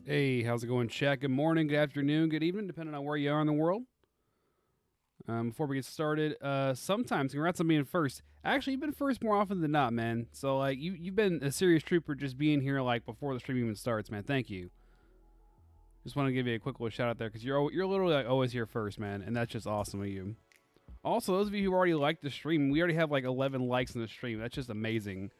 Hey, how's it going, chat? Good morning, good afternoon, good evening, depending on where you are in the world. Before we get started, sometimes congrats on being first. Actually, you've been first more often than not, man. So like you've been a serious trooper just being here like before the stream even starts, man. Thank you. Just want to give you a quick little shout out there because you're literally like always here first, man, and that's just awesome of you. Also, those of you who already liked the stream, we already have like 11 likes in the stream. That's just amazing.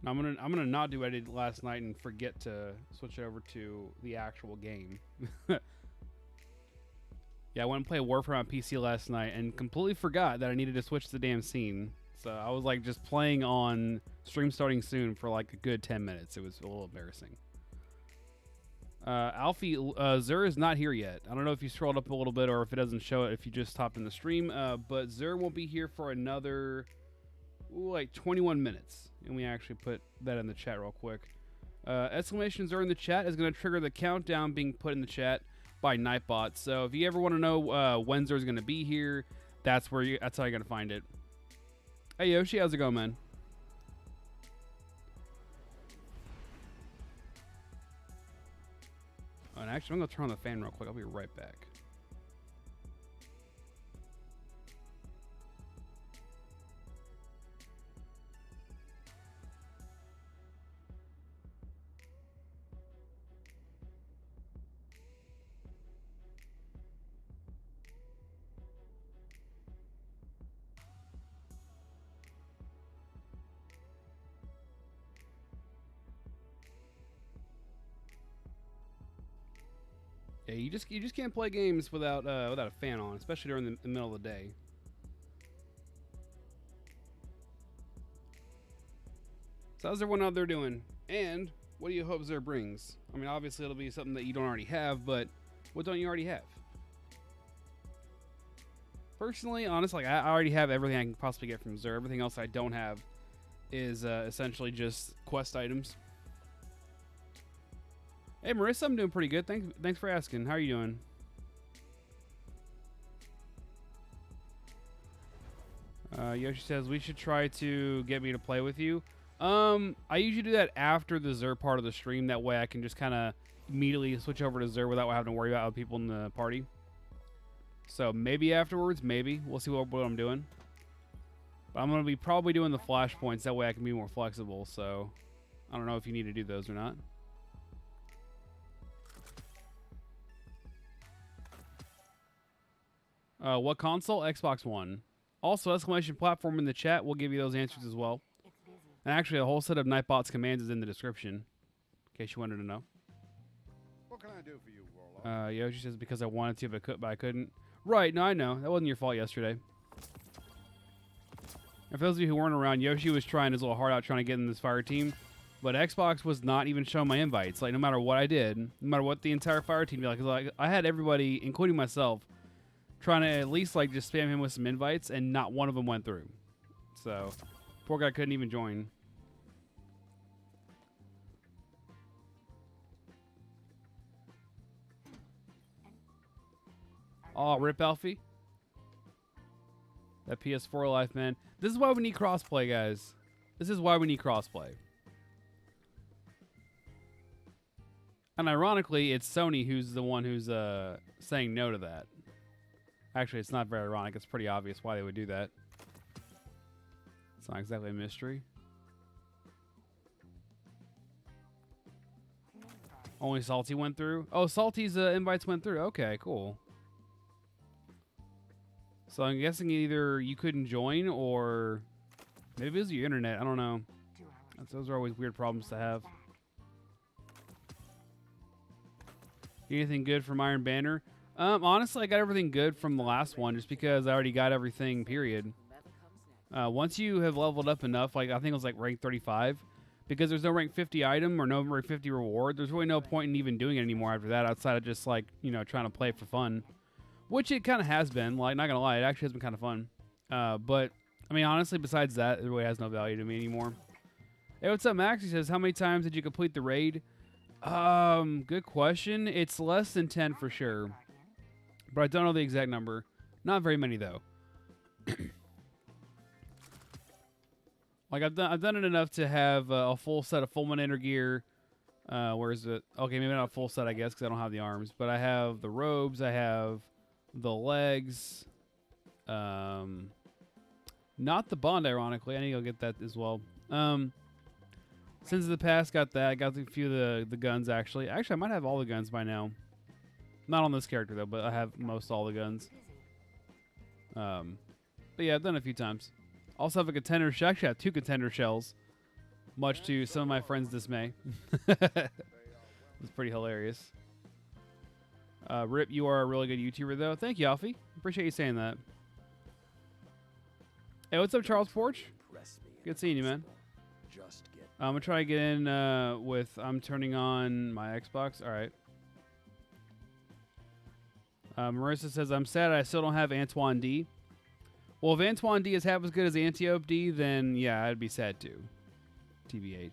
I'm gonna not do what I did last night and forget to switch over to the actual game. Yeah, I went and played Warframe on PC last night and completely forgot that I needed to switch the damn scene. So I was like just playing on stream starting soon for like a good 10 minutes. It was a little embarrassing. Alfie, Zur is not here yet. I don't know if you scrolled up a little bit or if it doesn't show it if you just hopped in the stream. But Zur won't be here for another like 21 minutes. And we actually put that in the chat real quick. Exclamation Zur in the chat is going to trigger the countdown being put in the chat by Nightbot. So if you ever want to know when Zur is going to be here, that's how you're going to find it. Hey Yoshi, how's it going, man? Oh, and actually, I'm going to turn on the fan real quick. I'll be right back. Yeah, you just can't play games without a fan on, especially during the middle of the day. So how's everyone out there doing? And what do you hope Zur brings? I mean, obviously it'll be something that you don't already have, but what don't you already have? Personally, honestly, I already have everything I can possibly get from Zur. Everything else I don't have is essentially just quest items. Hey, Marissa, I'm doing pretty good. Thanks for asking. How are you doing? Yoshi says we should try to get me to play with you. I usually do that after the Zur part of the stream. That way I can just kind of immediately switch over to Zur without having to worry about other people in the party. So maybe afterwards, maybe. We'll see what I'm doing. But I'm going to be probably doing the flashpoints. That way I can be more flexible. So I don't know if you need to do those or not. What console? Xbox One. Also, exclamation platform in the chat. We'll give you those answers as well. And actually, a whole set of Nightbot's commands is in the description, in case you wanted to know. What can I do for you, Warlock? Yoshi says because I wanted to, but I couldn't. Right, no, I know. That wasn't your fault yesterday. And for those of you who weren't around, Yoshi was trying his little heart out trying to get in this fire team. But Xbox was not even showing my invites. Like, no matter what I did, no matter what the entire fire team did, like I had everybody, including myself, trying to at least like just spam him with some invites, and not one of them went through. So, poor guy couldn't even join. Oh, rip Alfie. That PS4 life, man. This is why we need crossplay, guys. This is why we need crossplay. And ironically, it's Sony who's the one who's saying no to that. Actually, it's not very ironic. It's pretty obvious why they would do that. It's not exactly a mystery. Only Salty went through? Oh, Salty's invites went through. Okay, cool. So I'm guessing either you couldn't join or maybe it was your internet. I don't know. Those are always weird problems to have. Anything good from Iron Banner? Honestly, I got everything good from the last one just because I already got everything, period. Once you have leveled up enough, like I think it was like rank 35, because there's no rank 50 item or no rank 50 reward, there's really no point in even doing it anymore after that outside of just like, you know, trying to play it for fun. Which it kind of has been. Like, not going to lie, it actually has been kind of fun. But, I mean, honestly, besides that, it really has no value to me anymore. Hey, what's up, Max? He says, how many times did you complete the raid? Good question. It's less than 10 for sure. But I don't know the exact number. Not very many, though. Like I've done it enough to have a full set of full inner gear. Where is it? Okay, maybe not a full set, I guess, because I don't have the arms. But I have the robes. I have the legs. Not the bond, ironically. I need to go get that as well. Sins of the Past, got that. Got a few of the guns, actually. Actually, I might have all the guns by now. Not on this character, though, but I have most all the guns. But yeah, I've done it a few times. Also have a contender shell. Actually, I have 2 contender shells, much to some of my friends' dismay. It's pretty hilarious. Rip, you are a really good YouTuber, though. Thank you, Alfie. Appreciate you saying that. Hey, what's up, Charles Porch? Good seeing you, man. I'm going to try to get in with... I'm turning on my Xbox. All right. Marissa says, I'm sad I still don't have Antoine D. Well, if Antoine D is half as good as Antiope D, then yeah, I'd be sad too. TBH.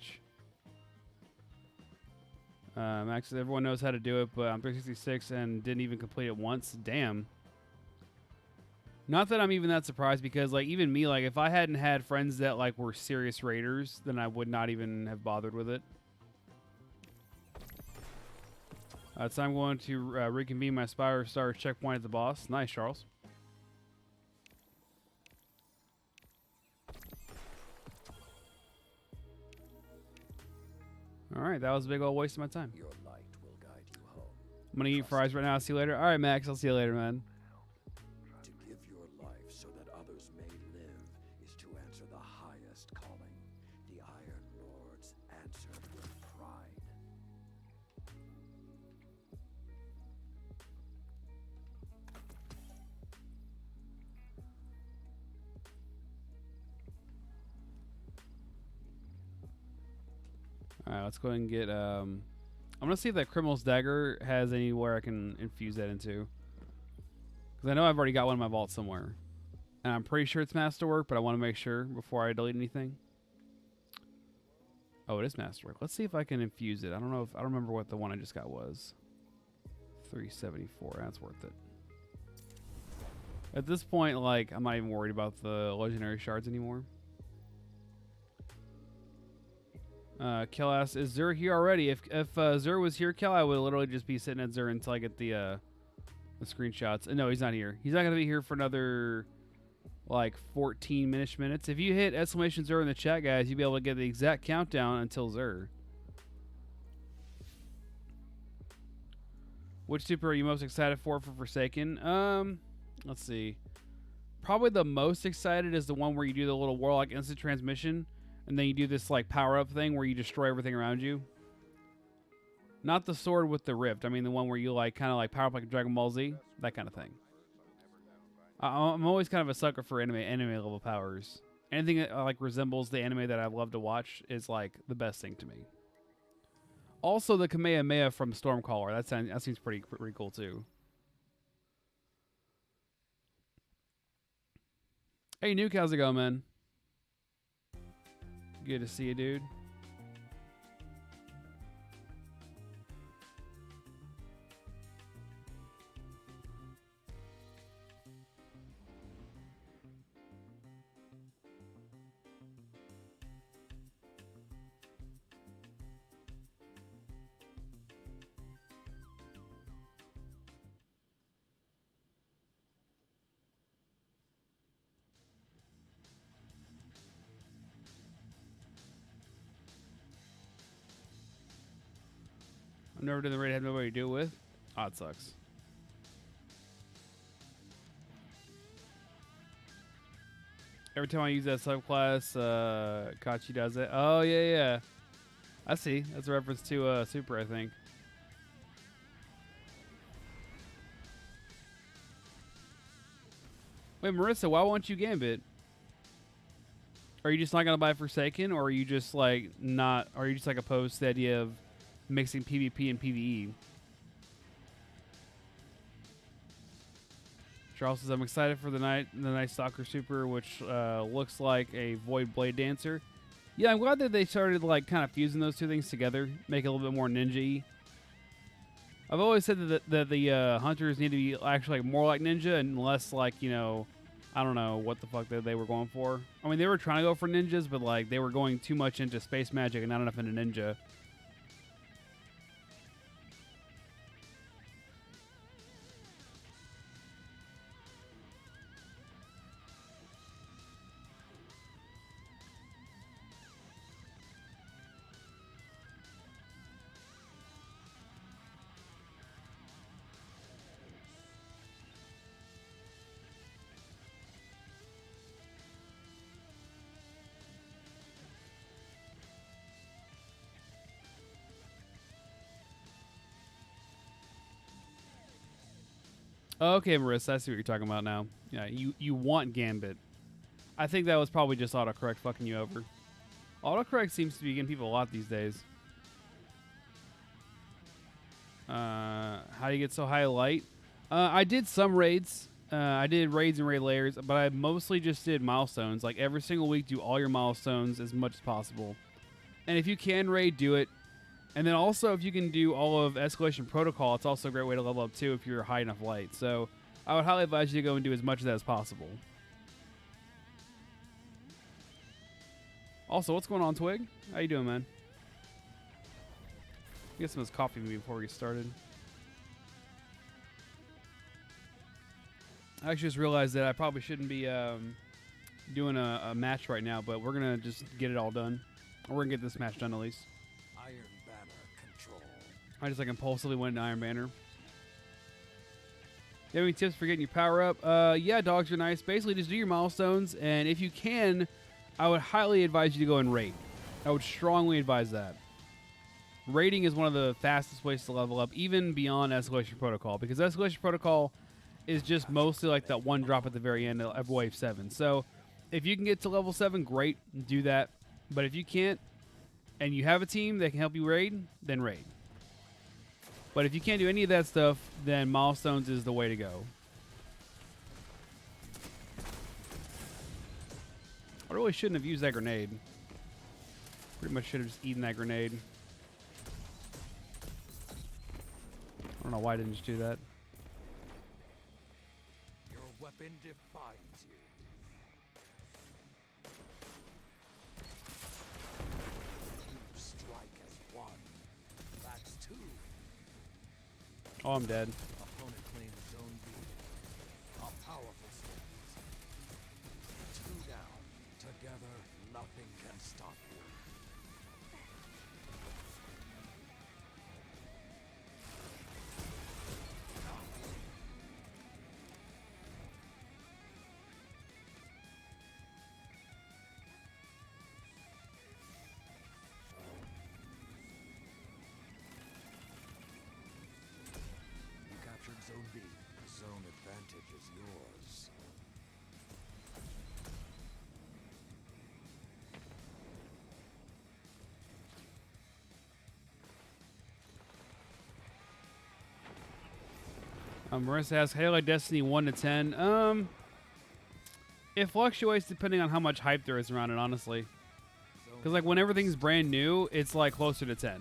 Actually, everyone knows how to do it, but I'm 366 and didn't even complete it once. Damn. Not that I'm even that surprised, because like even me, like if I hadn't had friends that like were serious raiders, then I would not even have bothered with it. So I'm going to reconvene my Spire Star checkpoint at the boss. Nice, Charles. All right, that was a big old waste of my time. Your light will guide you home. I'm gonna eat fries right now. See you later. All right, Max. I'll see you later, man. To give your life so that others may live is to answer the highest calling. The Iron Lords answered with pride. All right, let's go ahead and get. I'm gonna see if that Criminal's Dagger has anywhere I can infuse that into, because I know I've already got one in my vault somewhere, and I'm pretty sure it's Masterwork, but I want to make sure before I delete anything. Oh, it is Masterwork. Let's see if I can infuse it. I don't know if I don't remember what the one I just got was. 374. That's worth it. At this point, like I'm not even worried about the legendary shards anymore. Kel asks, is Zur here already? If Zur was here, Kel, I would literally just be sitting at Zur until I get the screenshots. No, he's not here. He's not going to be here for another, like, 14-ish minutes. If you hit exclamation Zur in the chat, guys, you'll be able to get the exact countdown until Zur. Which super are you most excited for Forsaken? Let's see. Probably the most excited is the one where you do the little Warlock instant transmission. And then you do this like power-up thing where you destroy everything around you. Not the sword with the rift. I mean the one where you like kind of like power up like Dragon Ball Z. That kind of thing. I'm always kind of a sucker for anime level powers. Anything that like resembles the anime that I love to watch is like the best thing to me. Also the Kamehameha from Stormcaller. That seems pretty cool too. Hey Nuke, how's it going, man? Good to see you, dude. I've never done the raid, have nobody to do it with. Oh, it sucks. Every time I use that subclass, Kachi does it. Oh, yeah. I see. That's a reference to Super, I think. Wait, Marissa, why won't you Gambit? Are you just not gonna buy Forsaken, or are you just like not? Are you just like opposed to the idea of mixing PvP and PvE? Charles says, I'm excited for the Night Stalker Super, which looks like a Void Blade Dancer. Yeah, I'm glad that they started like kind of fusing those two things together, make it a little bit more ninja-y. I've always said that the hunters need to be actually like more like ninja and less like, you know, I don't know what the fuck they were going for. I mean, they were trying to go for ninjas, but like they were going too much into space magic and not enough into ninja. Okay, Marissa, I see what you're talking about now. Yeah, you want Gambit. I think that was probably just autocorrect fucking you over. Autocorrect seems to be getting people a lot these days. How do you get so high light? I did some raids. I did raids and raid layers, but I mostly just did milestones. Like every single week, do all your milestones as much as possible. And if you can raid, do it. And then also, if you can do all of Escalation Protocol, it's also a great way to level up too if you're high enough light. So I would highly advise you to go and do as much of that as possible. Also, what's going on, Twig? How you doing, man? Get some of this coffee maybe before we get started. I actually just realized that I probably shouldn't be doing a match right now, but we're going to just get it all done. Or we're going to get this match done at least. Iron Banner control. I just like impulsively went to Iron Banner. You have any tips for getting your power up? Yeah, dogs are nice. Basically, just do your milestones, and if you can, I would highly advise you to go and raid. I would strongly advise that. Raiding is one of the fastest ways to level up, even beyond Escalation Protocol, because Escalation Protocol is just mostly like that one drop at the very end of Wave 7. So if you can get to level 7, great, do that. But if you can't, and you have a team that can help you raid, then raid. But if you can't do any of that stuff, then milestones is the way to go. I really shouldn't have used that grenade. Pretty much should have just eaten that grenade. I don't know why I didn't just do that. Your weapon defines you. You strike as one. That's two. Oh, I'm dead. Opponent claims zone B. A powerful stance. Two down. Together, nothing can stop you. You captured zone B. Zone advantage is yours. Marissa asks, Halo Destiny 1 to 10. It fluctuates depending on how much hype there is around it, honestly. Because like when everything's brand new, it's like closer to 10.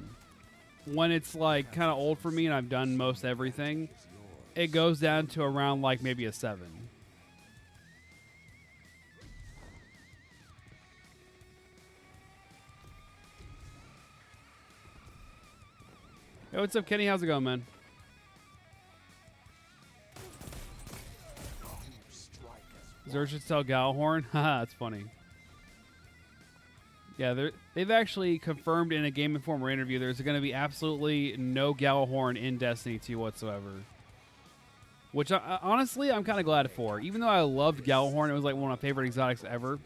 When it's like kind of old for me and I've done most everything, it goes down to around like maybe a 7. Hey, what's up, Kenny? How's it going, man? Zur should sell Gallahorn? Haha, that's funny. Yeah, they've actually confirmed in a Game Informer interview there's going to be absolutely no Gallahorn in Destiny 2 whatsoever. Which, honestly, I'm kind of glad for. Even though I loved Gallahorn, it was like one of my favorite exotics ever.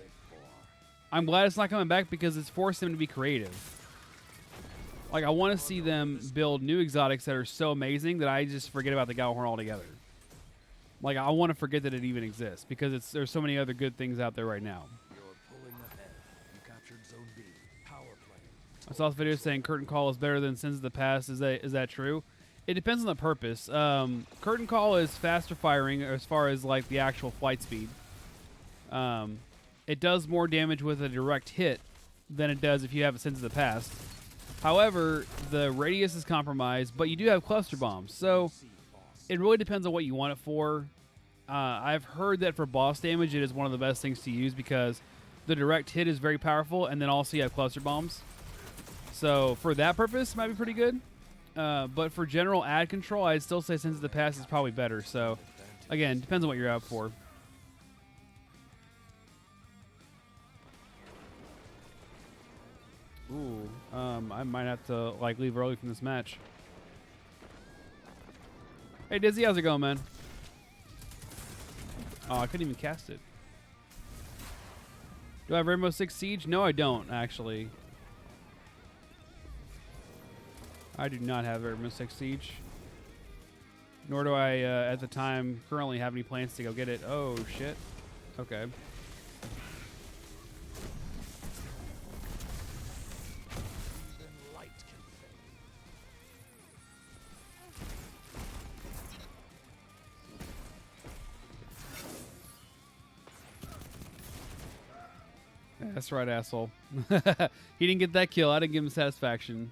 I'm glad it's not coming back because it's forced them to be creative. Like, I want to see them build new exotics that are so amazing that I just forget about the Gallahorn altogether. Like, I want to forget that it even exists because there's so many other good things out there right now. You're pulling ahead. You captured zone B. Power play. I saw this video saying Curtain Call is better than Sins of the Past. Is that true? It depends on the purpose. Curtain Call is faster firing as far as like the actual flight speed. It does more damage with a direct hit than it does if you have a Sins of the Past. However, the radius is compromised, but you do have cluster bombs, so it really depends on what you want it for. I've heard that for boss damage, it is one of the best things to use because the direct hit is very powerful, and then also you have cluster bombs. So for that purpose, it might be pretty good. But for general ad control, I'd still say Sense of the Past is probably better. So again, depends on what you're out for. Ooh, I might have to like leave early from this match. Hey Dizzy, how's it going, man? Oh, I couldn't even cast it. Do I have Rainbow Six Siege? No, I don't, actually. I do not have Rainbow Six Siege. Nor do I, at the time, currently have any plans to go get it. Oh, shit. Okay. That's right, asshole. He didn't get that kill. I didn't give him satisfaction.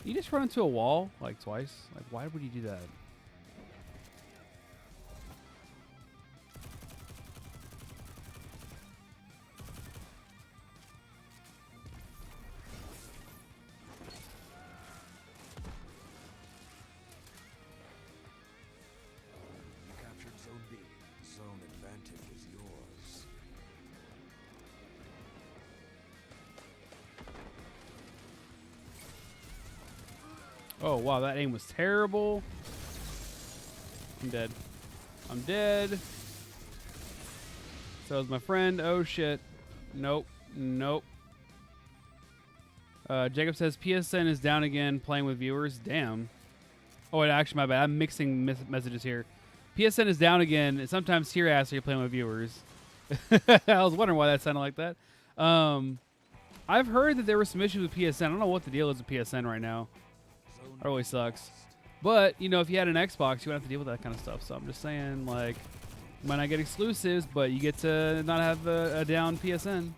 You just run into a wall like twice. Like, why would you do that? Oh, wow, that aim was terrible. I'm dead. I'm dead. So is my friend. Oh, shit. Nope. Nope. Jacob says PSN is down again playing with viewers. Damn. Oh, wait, actually, my bad. I'm mixing messages here. PSN is down again. And sometimes here asks you're playing with viewers. I was wondering why that sounded like that. I've heard that there were some issues with PSN. I don't know what the deal is with PSN right now. That really sucks. But, you know, if you had an Xbox, you wouldn't have to deal with that kind of stuff. So I'm just saying, like, you might not get exclusives, but you get to not have a down PSN.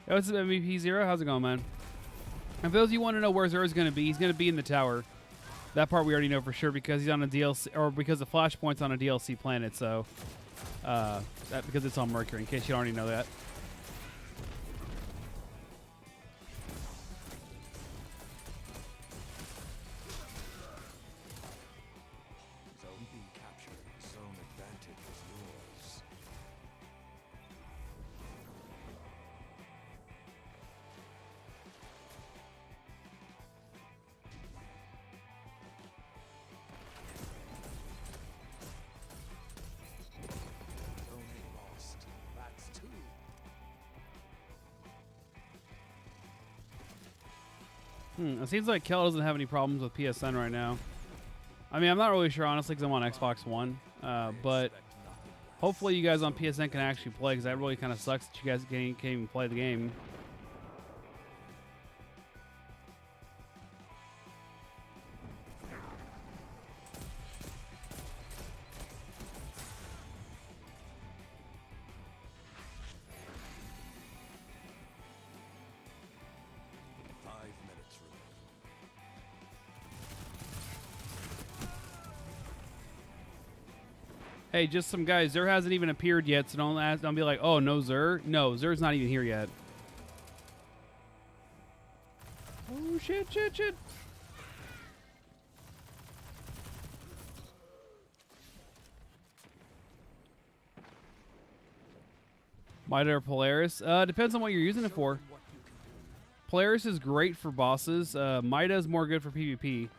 Hey, what's up, MVP Zero? How's it going, man? And for those of you who want to know where Zoro's going to be, he's going to be in the tower. That part we already know for sure because he's on a DLC, or because the flashpoint's on a DLC planet. So, because it's on Mercury, in case you already know that. It seems like Kel doesn't have any problems with PSN right now. I mean, I'm not really sure, honestly, because I'm on Xbox One. But hopefully you guys on PSN can actually play, because that really kind of sucks that you guys can't even play the game. Hey, just some guys. Zur hasn't even appeared yet, so don't be like, oh, no Zur. No, Zur's not even here yet. Oh, shit. Mida or Polaris? Depends on what you're using it for. Polaris is great for bosses. Mida is more good for PvP.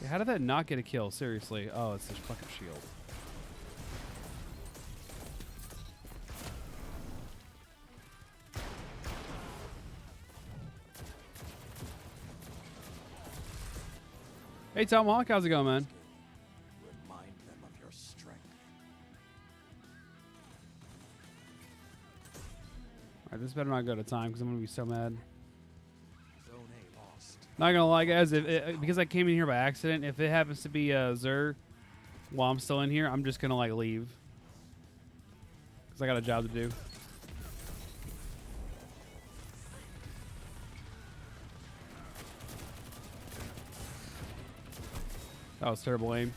How did that not get a kill? Seriously. Oh, it's this fucking shield. Hey, Tomahawk, how's it going, man? Remind them of your strength. Alright, this better not go to time because I'm going to be so mad. Zone A lost. Not gonna lie, guys. Because I came in here by accident, if it happens to be Zur while I'm still in here, I'm just gonna like leave because I got a job to do. That was terrible aim.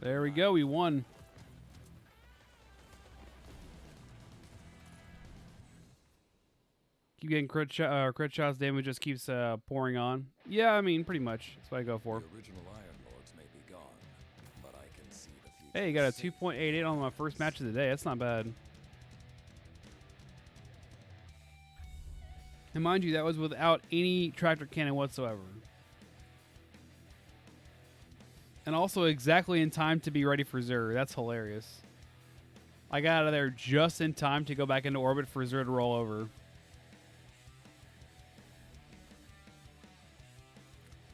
There we go. We won. Keep getting crit shots. Damage just keeps pouring on. Yeah, I mean, pretty much. That's what I go for. The original Iron Lords may be gone, but I can see the future. Hey, you got a 2.88 on my first match of the day. That's not bad. And mind you, that was without any tractor cannon whatsoever. And also exactly in time to be ready for Zur. That's hilarious. I got out of there just in time to go back into orbit for Zur to roll over.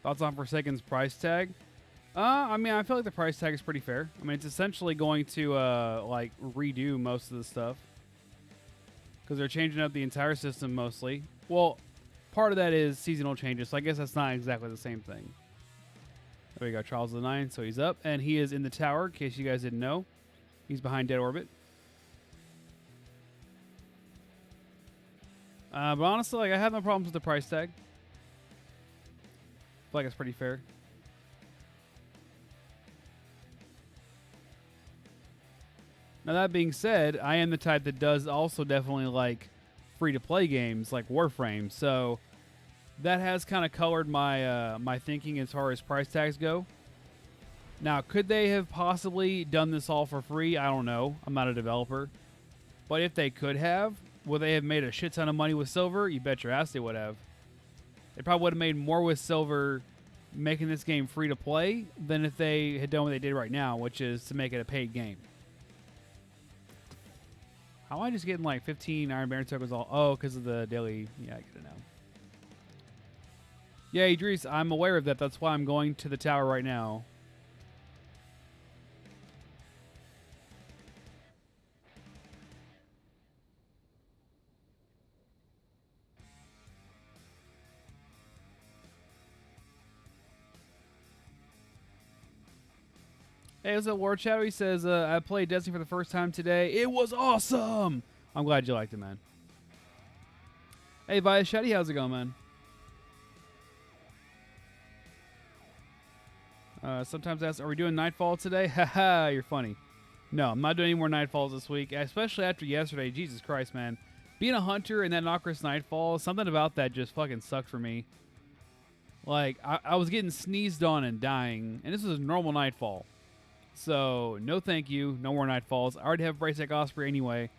Thoughts on Forsaken's price tag? I mean, I feel like the price tag is pretty fair. I mean, it's essentially going to like redo most of the stuff because they're changing up the entire system mostly. Well, part of that is seasonal changes, so I guess that's not exactly the same thing. There we go, Charles of the Nine. So he's up, and he is in the tower, in case you guys didn't know. He's behind dead orbit. But honestly, like, I have no problems with the price tag. I feel like it's pretty fair. Now, that being said, I am the type that does also definitely like free-to-play games like Warframe, so that has kind of colored my my thinking as far as price tags go. Now, could they have possibly done this all for free? I don't know. I'm not a developer. But if they could have, would they have made a shit ton of money with silver? You bet your ass they would have. They probably would have made more with silver making this game free to play than if they had done what they did right now, which is to make it a paid game. How am I just getting like 15 Iron Baron tokens all? Oh, because of the daily. Yeah, I get it now. Yeah, Idris, I'm aware of that. That's why I'm going to the tower right now. Hey, what's up, War Shadow? He says, I played Destiny for the first time today. It was awesome! I'm glad you liked it, man. Hey, Via Shetty, how's it going, man? Sometimes ask, are we doing Nightfall today? Haha, you're funny. No, I'm not doing any more Nightfalls this week, especially after yesterday. Jesus Christ, man. Being a hunter in that Nocris Nightfall, something about that just fucking sucked for me. Like, I was getting sneezed on and dying, and this was a normal Nightfall. So, no thank you. No more Nightfalls. I already have Bracek Osprey anyway,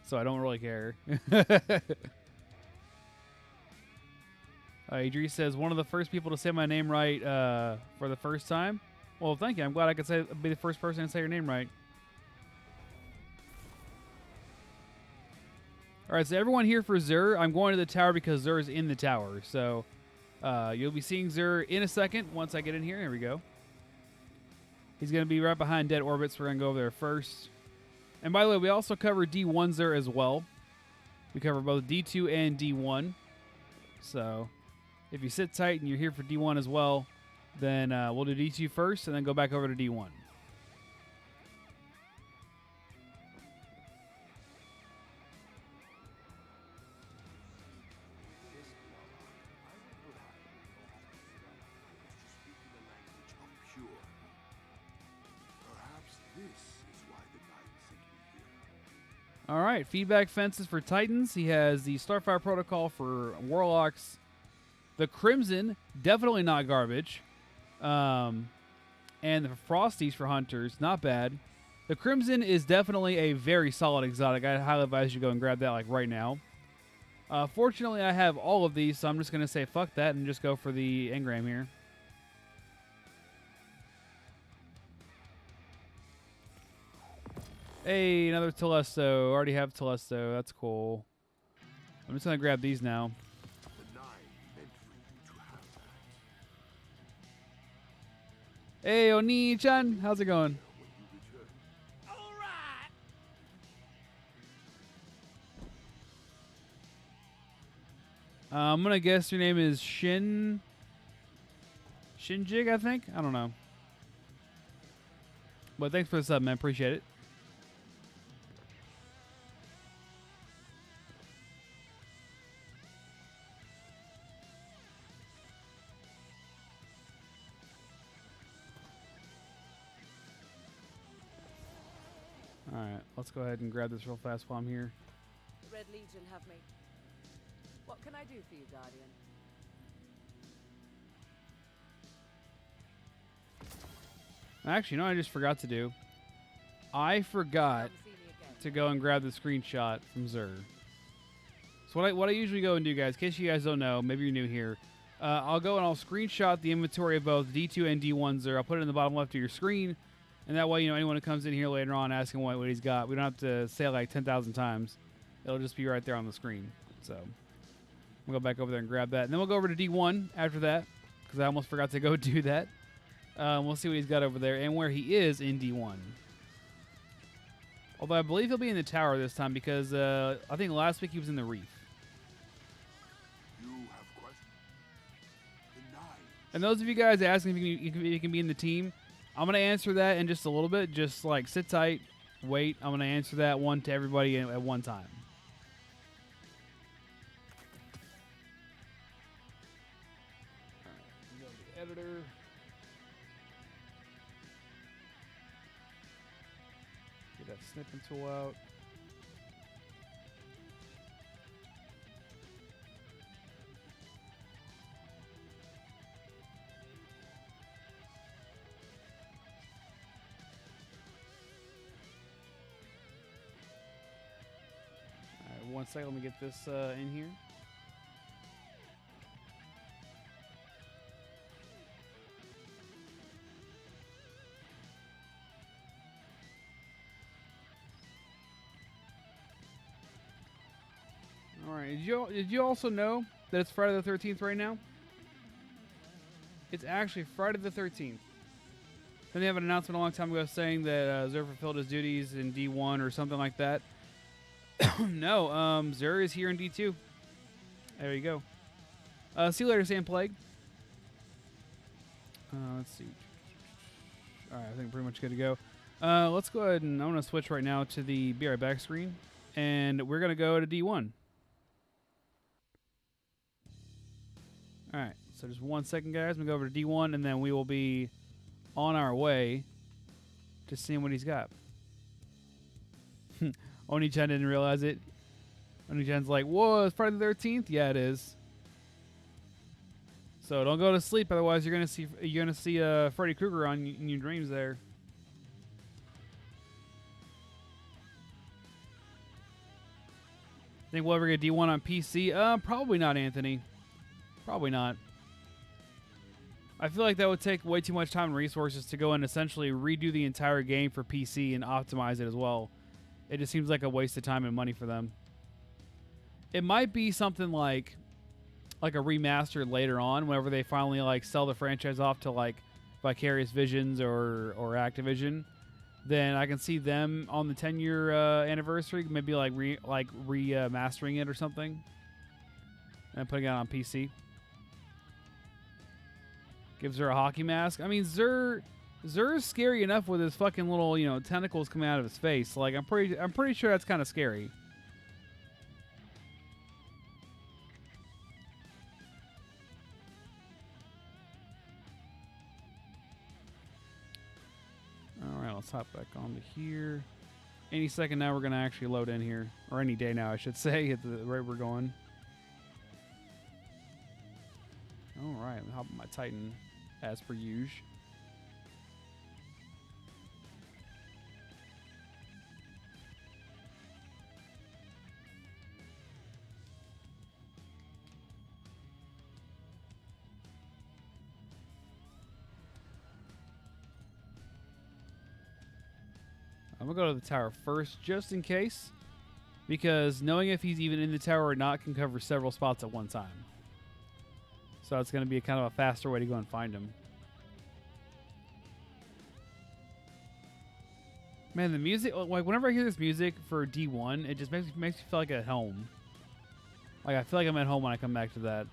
so I don't really care. Idris says, one of the first people to say my name right for the first time. Well, thank you. I'm glad I could be the first person to say your name right. All right, so everyone here for Zur. I'm going to the tower because Zur is in the tower. So, you'll be seeing Zur in a second once I get in here. Here we go. He's going to be right behind dead orbits. We're going to go over there first. And by the way, we also cover D1 Zur as well. We cover both D2 and D1. So, if you sit tight and you're here for D1 as well, then we'll do D2 first and then go back over to D1. All right, feedback fences for Titans. He has the Starfire Protocol for Warlocks. The Crimson, definitely not garbage. And the Frosties for Hunters, not bad. The Crimson is definitely a very solid exotic. I highly advise you go and grab that like right now. Fortunately, I have all of these, so I'm just going to say fuck that and just go for the engram here. Hey, another Telesto. Already have Telesto. That's cool. I'm just going to grab these now. Hey, Oni-chan. How's it going? I'm going to guess your name is Shinjig, I think? I don't know. But thanks for the sub, man. Appreciate it. Alright, let's go ahead and grab this real fast while I'm here. The Red Legion have me. What can I do for you, Guardian? Actually, you know what I just forgot to do? I forgot Come see me again. to go and grab the screenshot from Zur. So what I usually go and do, guys, in case you guys don't know, maybe you're new here, I'll go and I'll screenshot the inventory of both D2 and D1 Zur. I'll put it in the bottom left of your screen, and that way, you know, anyone who comes in here later on asking what he's got, we don't have to say it like 10,000 times. It'll just be right there on the screen. So we'll go back over there and grab that. And then we'll go over to D1 after that, because I almost forgot to go do that. We'll see what he's got over there and where he is in D1. Although I believe he'll be in the tower this time because I think last week he was in the reef. You have questions? Denied. And those of you guys asking if he can be in the team, I'm going to answer that in just a little bit. Just like sit tight, wait. I'm going to answer that one to everybody at one time. All right, go to the editor. Get that snipping tool out. All right, one second, let me get this in here. All right. Did you also know that it's Friday the 13th right now? It's actually Friday the 13th. Then they have an announcement a long time ago saying that Zur fulfilled his duties in D1 or something like that. No, Zur is here in D2. There you go. See you later, Sam Plague. Let's see. All right, I think I'm pretty much good to go. Let's go ahead and I'm going to switch right now to the Be Right Back screen. And we're going to go to D1. All right, so just 1 second, guys. We go over to D1, and then we will be on our way to seeing what he's got. Oni-chan didn't realize it. Oni-chan's like, whoa, it's Friday the 13th? Yeah, it is. So don't go to sleep, otherwise you're gonna see Freddy Krueger in your dreams there. Think we'll ever get D1 on PC? Probably not, Anthony. Probably not. I feel like that would take way too much time and resources to go and essentially redo the entire game for PC and optimize it as well. It just seems like a waste of time and money for them. It might be something like a remaster later on, whenever they finally like sell the franchise off to like Vicarious Visions or Activision. Then I can see them on the 10-year anniversary, maybe like remastering it or something, and putting it on PC. Gives her a hockey mask. I mean, Zur's scary enough with his fucking little, tentacles coming out of his face. Like, I'm pretty sure that's kind of scary. All right, let's hop back onto here. Any second now, we're gonna actually load in here, or any day now, I should say, at the rate we're going. All right, I'll hop on my Titan as per usual. I'm gonna go to the tower first, just in case, because knowing if he's even in the tower or not can cover several spots at one time. So it's gonna be a kind of a faster way to go and find him. Man, the music, like whenever I hear this music for D1, it just makes me feel like at home. Like I feel like I'm at home when I come back to that.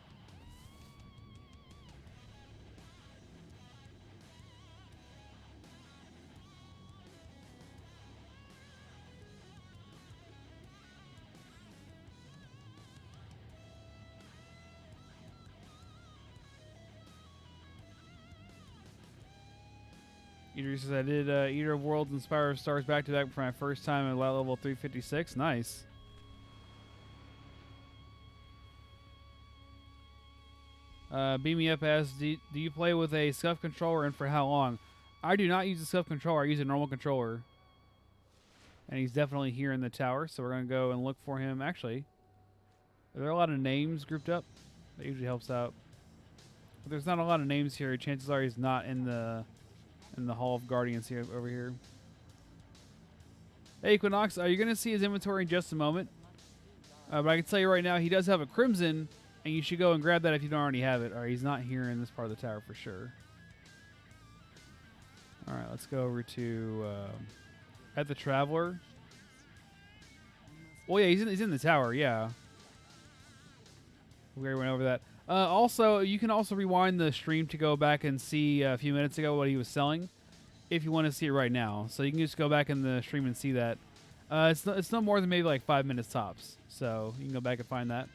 Eater says, I did Eater of Worlds and Spire of Stars back to back for my first time at level 356. Nice. Beam Me Up asks, do you play with a scuff controller and for how long? I do not use a scuff controller. I use a normal controller. And he's definitely here in the tower, so we're going to go and look for him. Actually, are there a lot of names grouped up? That usually helps out. But there's not a lot of names here. Chances are he's not in the Hall of Guardians here over here. Hey, Equinox, you're going to see his inventory in just a moment. But I can tell you right now, he does have a Crimson, and you should go and grab that if you don't already have it. All right, he's not here in this part of the tower for sure. All right, let's go over to at the Traveler. Oh yeah, he's in the tower. Yeah, we already went over that. Also, you can also rewind the stream to go back and see a few minutes ago what he was selling, if you want to see it right now. So you can just go back in the stream and see that. It's no more than maybe like 5 minutes tops. So you can go back and find that.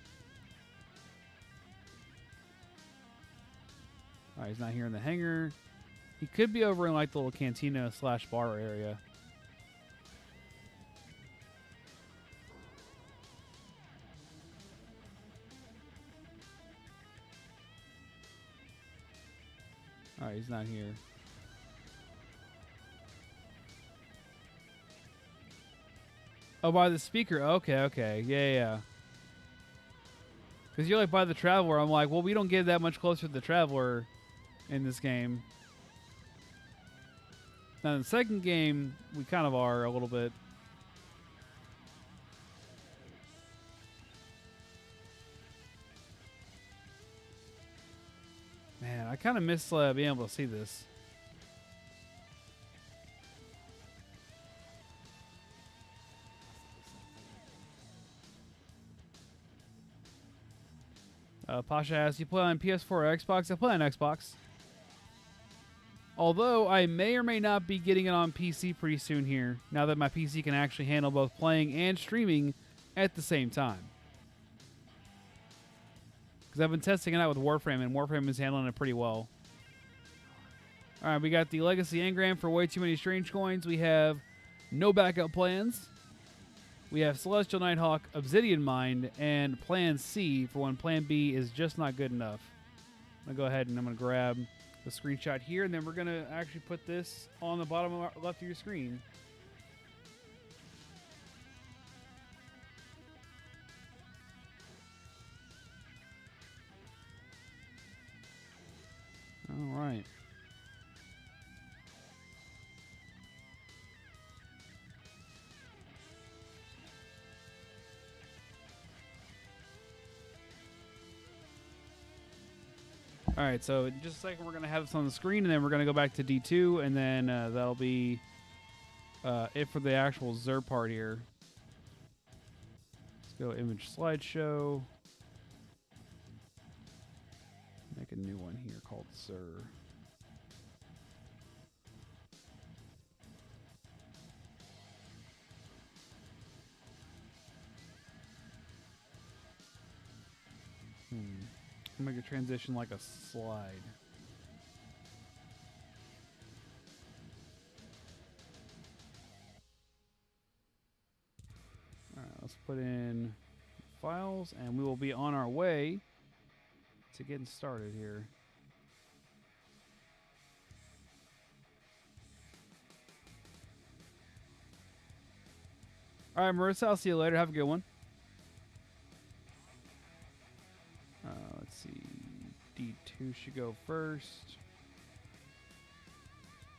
All right, he's not here in the hangar. He could be over in like the little cantina / bar area. All right, he's not here. Oh, by the speaker. Okay. Yeah. Because you're like by the Traveler. I'm like, well, we don't get that much closer to the Traveler in this game. Now, in the second game, we kind of are a little bit. Man, I kind of miss being able to see this. Pasha asks, you play on PS4 or Xbox? I play on Xbox. Although I may or may not be getting it on PC pretty soon here, now that my PC can actually handle both playing and streaming at the same time. Because I've been testing it out with Warframe, and Warframe is handling it pretty well. Alright, we got the Legacy Engram for way too many strange coins. We have no backup plans. We have Celestial Nighthawk, Obsidian Mind, and Plan C for when Plan B is just not good enough. I'm going to go ahead and I'm going to grab the screenshot here, and then we're going to actually put this on the bottom left of your screen. All right. All right, so in just a second, we're going to have this on the screen, and then we're going to go back to D2, and then that'll be it for the actual Zur part here. Let's go image slideshow. Make a new one here called Zur. Make a transition like a slide. All right, let's put in files, and we will be on our way to getting started here. All right, Marissa, I'll see you later. Have a good one. Let's see. D2 should go first.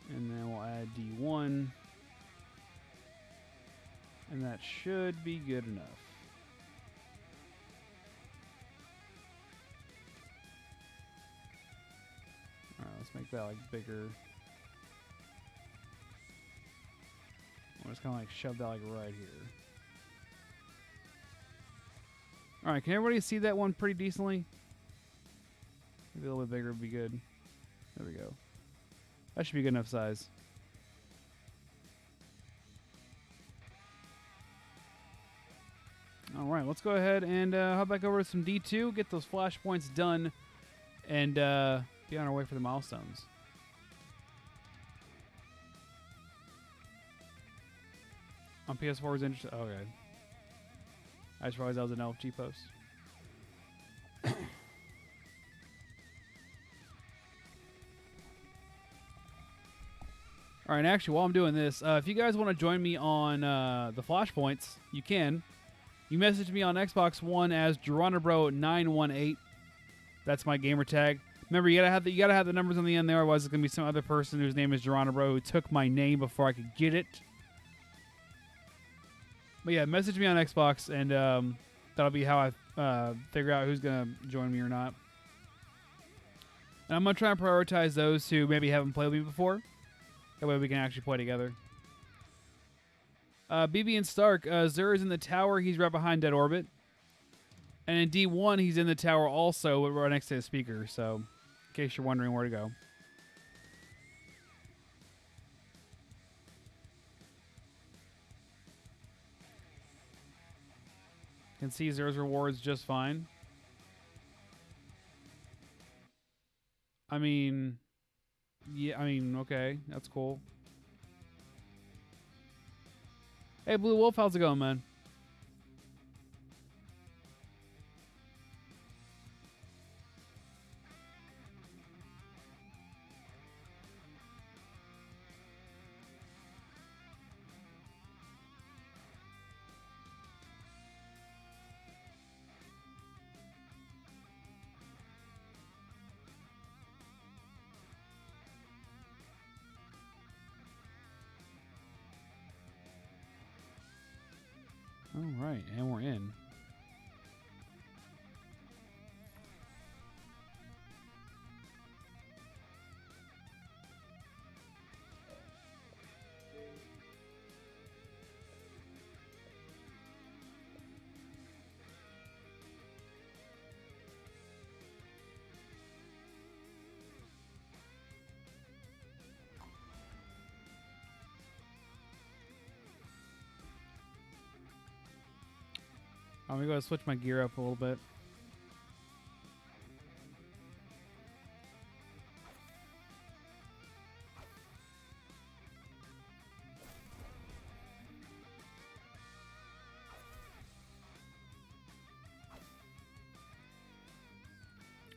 And then we'll add D1. And that should be good enough. Alright, let's make that like bigger. I'll just kind of like shove that like right here. Alright, can everybody see that one pretty decently? Maybe a little bit bigger would be good. There we go. That should be good enough size. Alright, let's go ahead and hop back over to some D2, get those flashpoints done, and be on our way for the milestones. On PS4 is interesting. Oh, okay. I just realized that was an LFG post. All right, actually, while I'm doing this, if you guys want to join me on the flashpoints, you can. You message me on Xbox One as Geronibro918. That's my gamer tag. Remember, you gotta have the numbers on the end there, otherwise it's gonna be some other person whose name is Geronibro who took my name before I could get it. But yeah, message me on Xbox, and that'll be how I figure out who's gonna join me or not. And I'm gonna try and prioritize those who maybe haven't played with me before. That way we can actually play together. BB and Stark, Zur is in the tower. He's right behind Dead Orbit. And in D1, he's in the tower also, right next to the speaker. So, in case you're wondering where to go. Can see Zur's rewards just fine. I mean, yeah, okay, that's cool. Hey, Blue Wolf, how's it going, man? All right, and we're in. I'm going to go switch my gear up a little bit.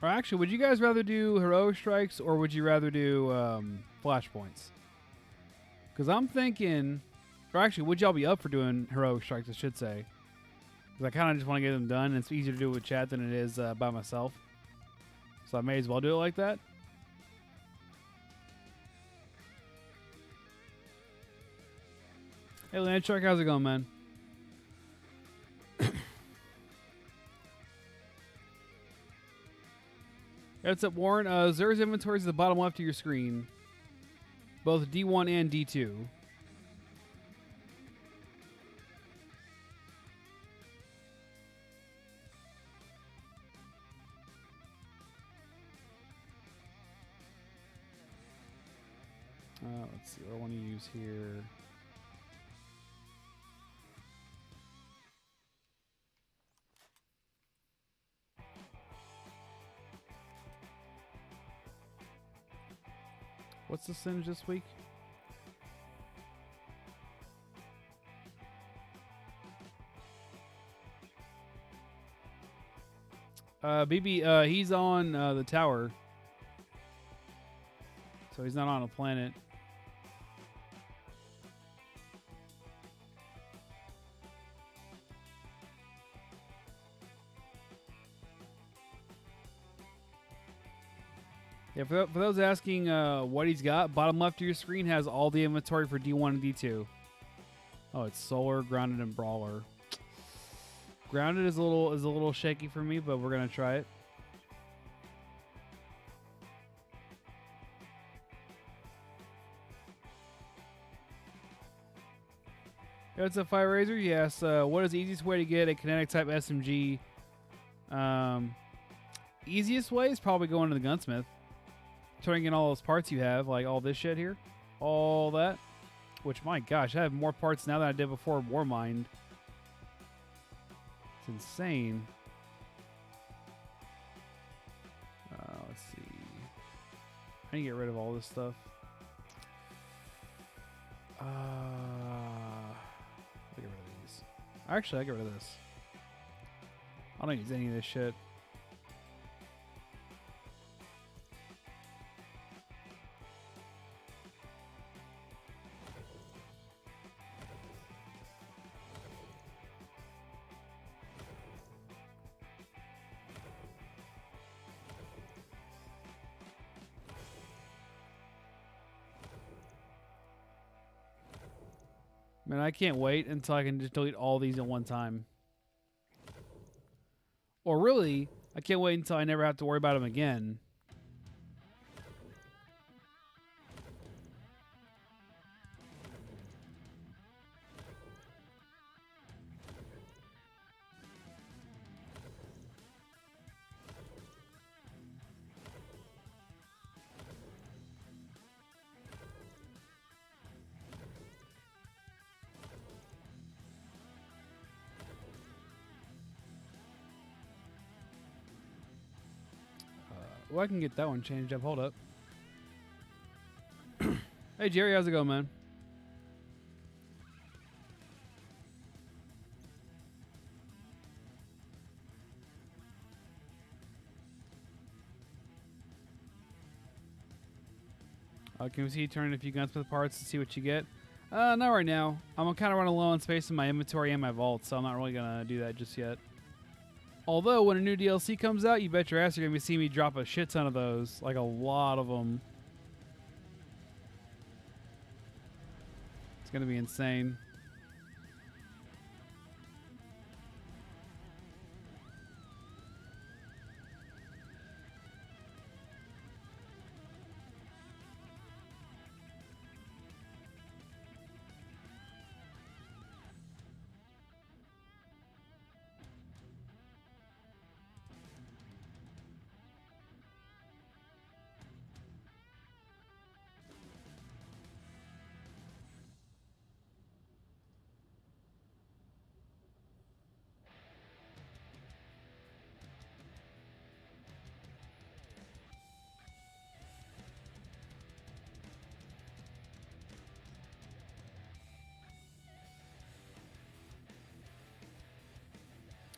Or actually, would you guys rather do heroic strikes or would you rather do flashpoints? Because I'm thinking, or actually, would y'all be up for doing heroic strikes, I should say? Because I kind of just want to get them done, and it's easier to do it with chat than it is by myself. So I may as well do it like that. Hey, Landshark, how's it going, man? What's up, Warren? Zur's inventory is at the bottom left of your screen. Both D1 and D2. Let's see what I want to use here. What's the percentage this week? BB, he's on the tower. So he's not on a planet. Yeah, for those asking what he's got, bottom left of your screen has all the inventory for D1 and D2. Oh, it's solar, grounded, and brawler. Grounded is a little shaky for me, but we're gonna try it. Yeah, what's up, Fire Razor? Yes. What is the easiest way to get a kinetic type SMG? Easiest way is probably going to the gunsmith, turning in all those parts you have, like all this shit here, all that. Which, my gosh, I have more parts now than I did before Warmind. It's insane. Let's see. I need to get rid of all this stuff. Get rid of these. Actually, I get rid of this. I don't use any of this shit. Man, I can't wait until I can just delete all these at one time. Or really, I can't wait until I never have to worry about them again. Well, I can get that one changed up. Hold up. Hey, Jerry, how's it going, man? Can we see you turn a few gunsmith parts to see what you get? Not right now. I'm kind of running low on space in my inventory and my vault, so I'm not really going to do that just yet. Although, when a new DLC comes out, you bet your ass you're going to see me drop a shit ton of those. Like, a lot of them. It's going to be insane.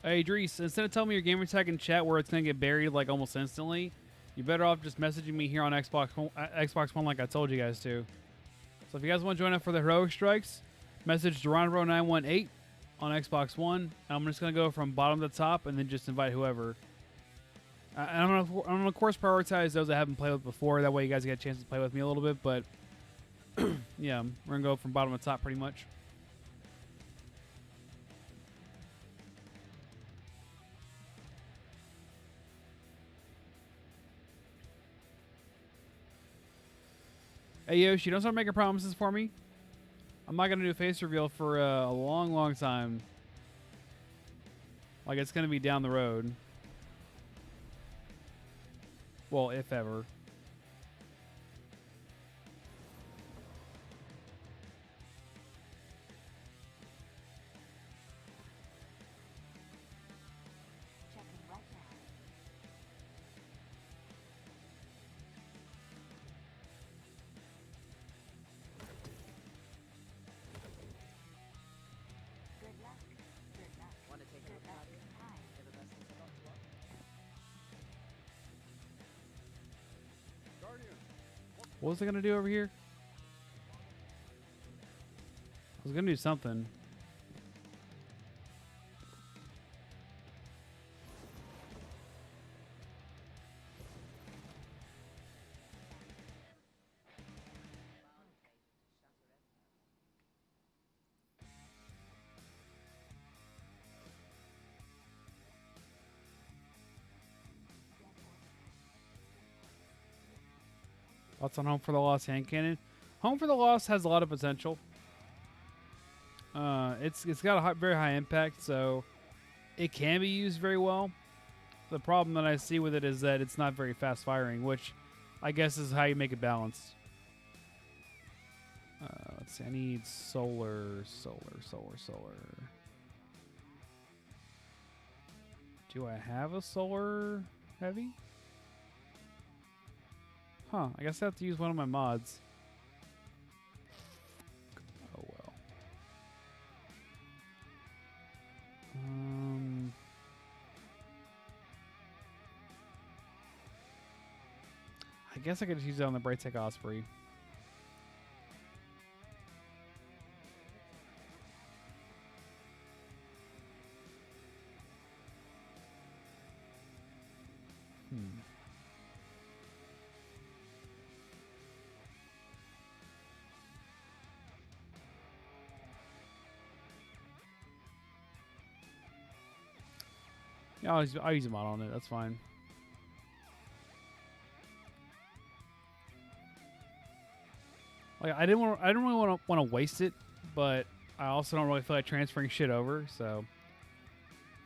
Hey, Drees, instead of telling me your gamer tag in chat where it's going to get buried like almost instantly, you're better off just messaging me here on Xbox One like I told you guys to. So if you guys want to join up for the Heroic Strikes, message Geronimo918 on Xbox One. I'm just going to go from bottom to top and then just invite whoever. I'm going to, of course, prioritize those I haven't played with before. That way you guys get a chance to play with me a little bit. But, yeah, we're going to go from bottom to top pretty much. Hey, Yoshi, don't start making promises for me. I'm not going to do a face reveal for a long, long time. Like, it's going to be down the road. Well, if ever. What was I gonna do over here? I was gonna do something. Thoughts on Home for the Lost hand cannon? Home for the Lost has a lot of potential. It's got a very high impact, so it can be used very well. The problem that I see with it is that it's not very fast firing, which I guess is how you make it balanced. Let's see. I need solar. Do I have a solar heavy? Huh. I guess I have to use one of my mods. Oh well. I guess I could just use it on the Brightech Osprey. Yeah, I'll use a mod on it. That's fine. Like I didn't really want to waste it, but I also don't really feel like transferring shit over. So,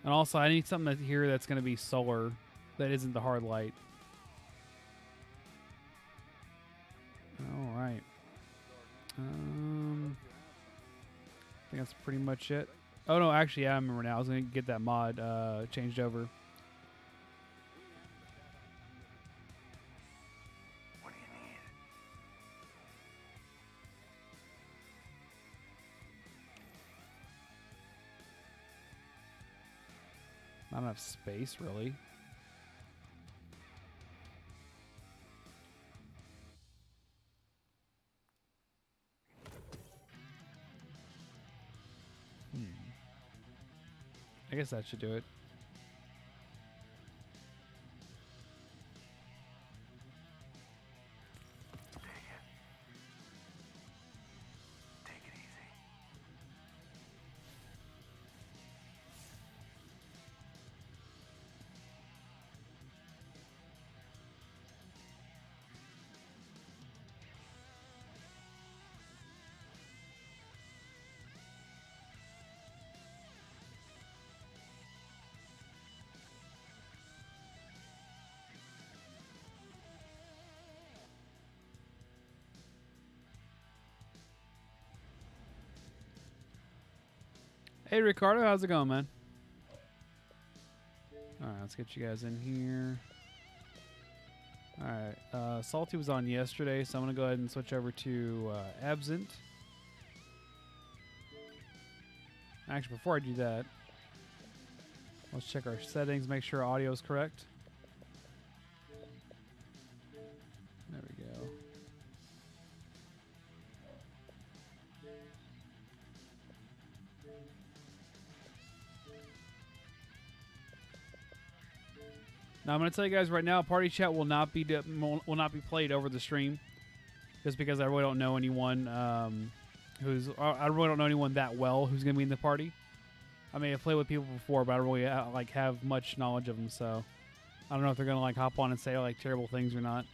and also I need something here that's going to be solar, that isn't the hard light. All right. I think that's pretty much it. Oh no, actually, yeah, I remember now. I was going to get that mod changed over. What do you need? Not enough space, really. I guess that should do it. Take it easy. Hey Ricardo, how's it going, man? Alright, let's get you guys in here. Alright, Salty was on yesterday, so I'm going to go ahead and switch over to Absent. Actually, before I do that, let's check our settings, make sure audio is correct. There we go. Now I'm going to tell you guys right now, party chat will not be played over the stream, just because I really don't know anyone I really don't know anyone that well who's going to be in the party. I may have played with people before, but I don't really have much knowledge of them, so I don't know if they're going to hop on and say terrible things or not.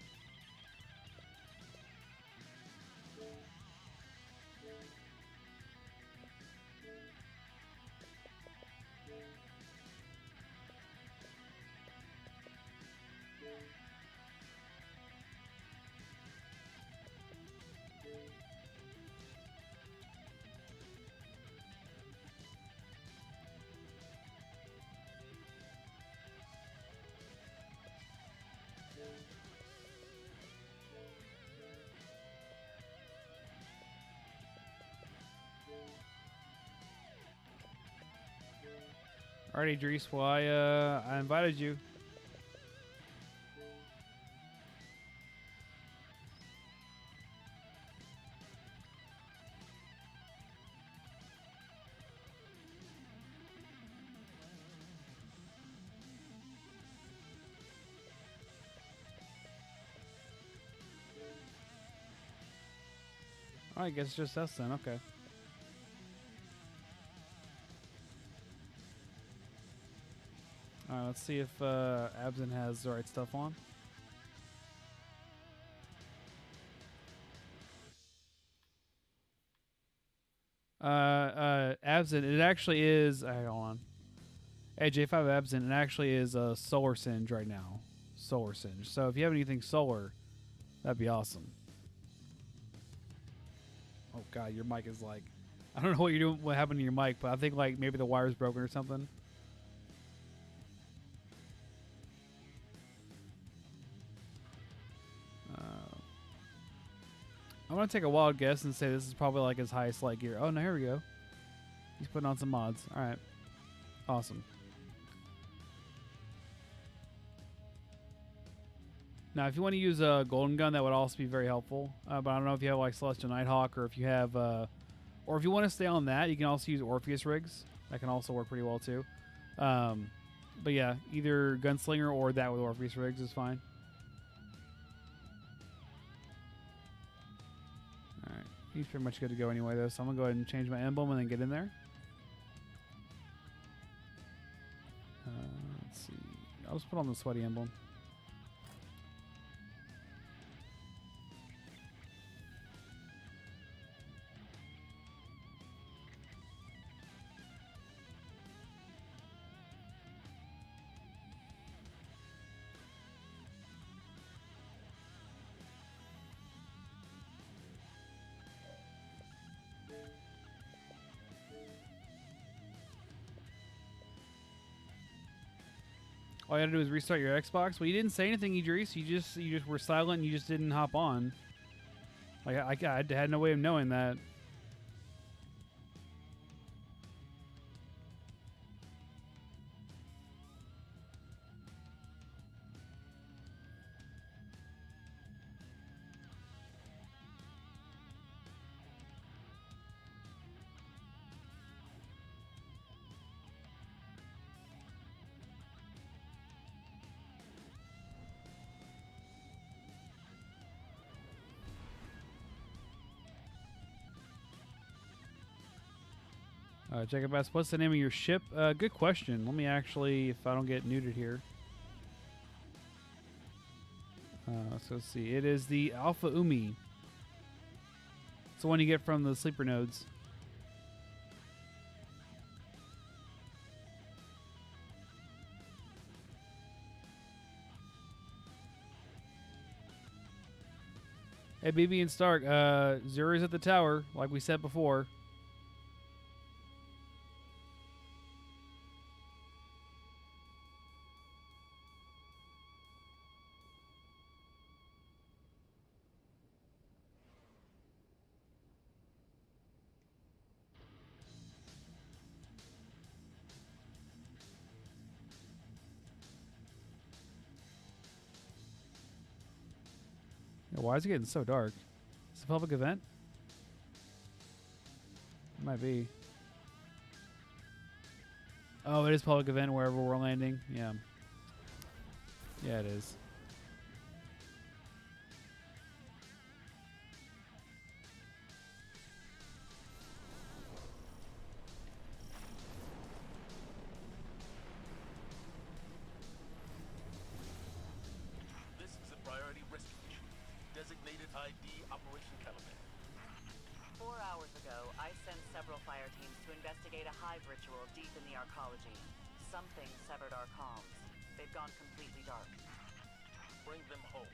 Alright, Idris, well, I invited you. I guess it's just us then, okay. Alright, let's see if Absent has the right stuff on. Absent. It actually is. Hold on. Hey, J5 Absent. It actually is a solar singe right now. Solar singe. So if you have anything solar, that'd be awesome. Oh God, your mic is like. I don't know what you're doing. What happened to your mic? But I think like maybe the wire's broken or something. I'm gonna take a wild guess and say this is probably like his highest light gear. Oh no, here we go. He's putting on some mods. All right, awesome. Now, if you want to use a golden gun, that would also be very helpful. But I don't know if you have like Celestial Nighthawk, or if you have, or if you want to stay on that, you can also use Orpheus rigs. That can also work pretty well too. But yeah, either Gunslinger or that with Orpheus rigs is fine. He's pretty much good to go anyway, though, so I'm going to go ahead and change my emblem and then get in there. Let's see. I'll just put on the sweaty emblem. All you had to do is restart your Xbox. Well, you didn't say anything, Idris. You just were silent. And you just didn't hop on. Like I had no way of knowing that. Jacob asks, what's the name of your ship? Good question. Let me actually, if I don't get neutered here. So let's see. It is the Alpha Umi. It's the one you get from the sleeper nodes. Hey, BB and Stark. Zur is at the tower, like we said before. Why is it getting so dark? It's a public event? It might be. Oh, it is public event wherever we're landing. Yeah. Yeah, it is. This is a priority rescue mission. Designated ID Operation Caliban. 4 hours ago, I sent several fire teams to investigate a hive ritual deep in the arcology. Something severed our comms. They've gone completely dark. Bring them home.